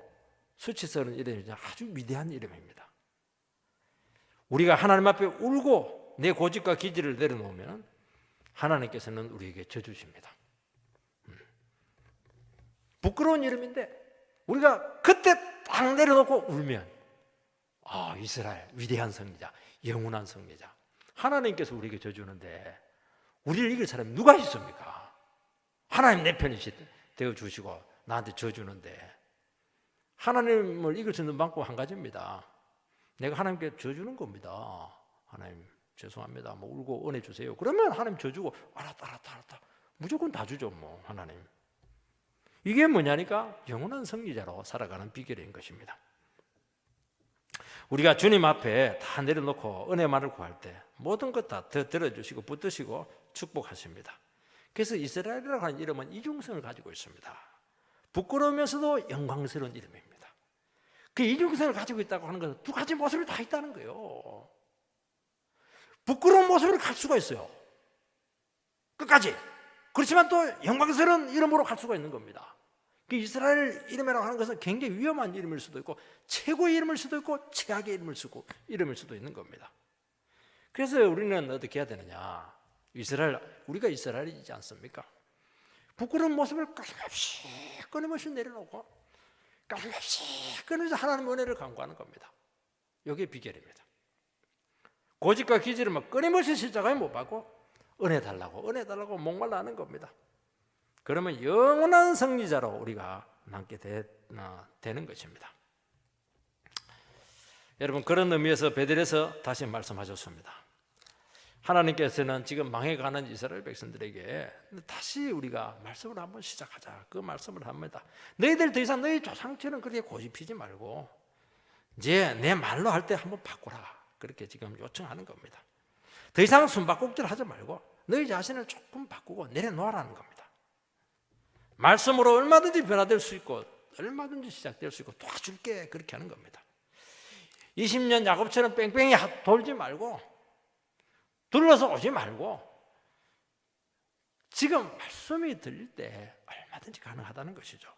수치스러운 이름이죠. 아주 위대한 이름입니다. 우리가 하나님 앞에 울고 내 고집과 기질을 내려놓으면 하나님께서는 우리에게 져주십니다. 부끄러운 이름인데 우리가 그때 딱 내려놓고 울면 이스라엘 위대한 승리자, 영원한 승리자, 하나님께서 우리에게 져주는데 우리를 이길 사람이 누가 있습니까? 하나님 내 편이 되어주시고 나한테 져주는데 하나님을 이길 수 있는 방법 한 가지입니다. 내가 하나님께 져주는 겁니다. 하나님 죄송합니다. 뭐 울고 은혜 주세요. 그러면 하나님 져주고 알았다. 무조건 다 주죠 뭐 하나님. 이게 뭐냐니까 영원한 승리자로 살아가는 비결인 것입니다. 우리가 주님 앞에 다 내려놓고 은혜만을 구할 때 모든 것 다 들어주시고 붙드시고 축복하십니다. 그래서 이스라엘이라고 하는 이름은 이중성을 가지고 있습니다. 부끄러우면서도 영광스러운 이름입니다. 그 이중성을 가지고 있다고 하는 것은 두 가지 모습이 다 있다는 거예요. 부끄러운 모습으로 갈 수가 있어요. 끝까지. 그렇지만 또 영광스러운 이름으로 갈 수가 있는 겁니다. 그 이스라엘 이름이라고 하는 것은 굉장히 위험한 이름일 수도 있고 최고의 이름일 수도 있고 최악의 이름일 수도 있는 겁니다. 그래서 우리는 어떻게 해야 되느냐? 우리가 이스라엘이지 않습니까? 부끄러운 모습을 끊임없이 내려놓고 끊임없이 하나님의 은혜를 간구하는 겁니다. 이게 비결입니다. 고집과 기질을 막 끊임없이 십자가에 못 박고 은혜 달라고 목말라 하는 겁니다. 그러면 영원한 승리자로 우리가 남게 되는 것입니다. 여러분, 그런 의미에서 베델에서 다시 말씀하셨습니다. 하나님께서는 지금 망해가는 이스라엘 백성들에게 다시 우리가 말씀을 한번 시작하자. 그 말씀을 합니다. 너희들 더 이상 너희 조상처럼 그렇게 고집피지 말고 이제 내 말로 할 때 한번 바꾸라. 그렇게 지금 요청하는 겁니다. 더 이상 숨바꼭질 하지 말고 너희 자신을 조금 바꾸고 내려놓으라는 겁니다. 말씀으로 얼마든지 변화될 수 있고 얼마든지 시작될 수 있고 도와줄게, 그렇게 하는 겁니다. 20년 야곱처럼 뺑뺑이 돌지 말고 둘러서 오지 말고 지금 말씀이 들릴 때 얼마든지 가능하다는 것이죠.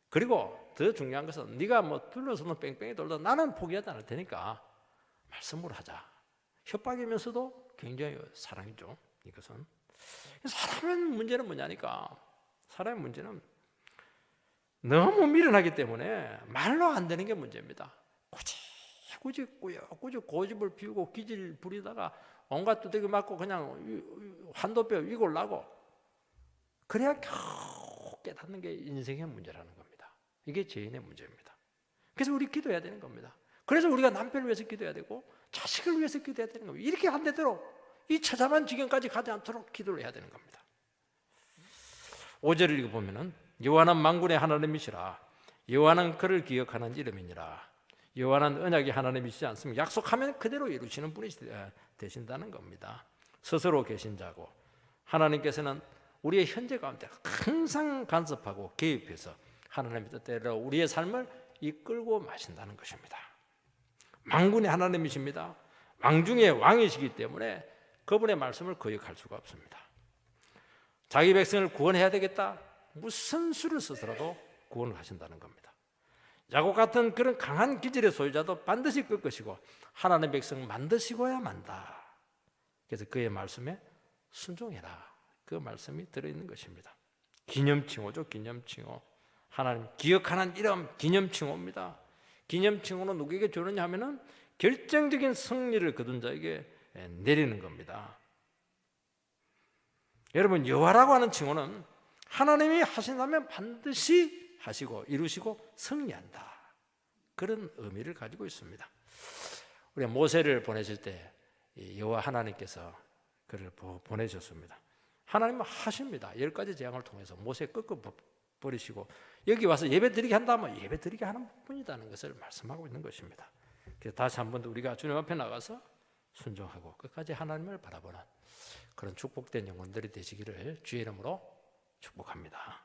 그리고 더 중요한 것은 네가 뭐 둘러서는 뺑뺑이 돌다 나는 포기하지 않을 테니까 말씀으로 하자. 협박이면서도 굉장히 사랑이죠. 이것은 사람의 문제는 뭐냐니까, 사람의 문제는 너무 미련하기 때문에 말로 안 되는 게 문제입니다. 굳이 고집을 피우고 기질 부리다가 온갖 두들기 맞고 그냥 한도뼈 위골나고 그래야 겨우 깨닫는 게 인생의 문제라는 겁니다. 이게 죄인의 문제입니다. 그래서 우리 기도해야 되는 겁니다. 그래서 우리가 남편을 위해서 기도해야 되고 자식을 위해서 기도해야 되는 겁니다. 이렇게 안 되도록 이 처참한 지경까지 가지 않도록 기도를 해야 되는 겁니다. 5절을 읽어보면 여호와는 만군의 하나님이시라. 여호와는 그를 기억하는 이름이니라. 여호와는 언약의 하나님이시지 않습니까? 약속하면 그대로 이루시는 분이 되신다는 겁니다. 스스로 계신 자고 하나님께서는 우리의 현재 가운데 항상 간섭하고 개입해서 하나님의 뜻대로 우리의 삶을 이끌고 마신다는 것입니다. 만군의 하나님이십니다. 왕 중에 왕이시기 때문에 그분의 말씀을 거역할 수가 없습니다. 자기 백성을 구원해야 되겠다, 무슨 수를 써서라도 구원을 하신다는 겁니다. 야곱 같은 그런 강한 기질의 소유자도 반드시 끌 것이고 하나님의 백성을 만드시고야 만다. 그래서 그의 말씀에 순종해라. 그 말씀이 들어있는 것입니다. 기념칭호죠. 기념칭호. 하나님 기억하는 이름, 기념칭호입니다. 기념칭호는 누구에게 주느냐 하면은 결정적인 승리를 거둔 자에게 내리는 겁니다. 여러분, 여호와라고 하는 칭호는 하나님이 하신다면 반드시 하시고 이루시고 승리한다, 그런 의미를 가지고 있습니다. 우리가 모세를 보내실 때 여호와 하나님께서 그를 보내셨습니다. 하나님은 하십니다. 10가지 재앙을 통해서 모세 꺾어버리시고 여기 와서 예배 드리게 한다면 예배 드리게 하는 분이라는 것을 말씀하고 있는 것입니다. 그래서 다시 한 번 더 우리가 주님 앞에 나가서 순종하고 끝까지 하나님을 바라보는 그런 축복된 영혼들이 되시기를 주의 이름으로 축복합니다.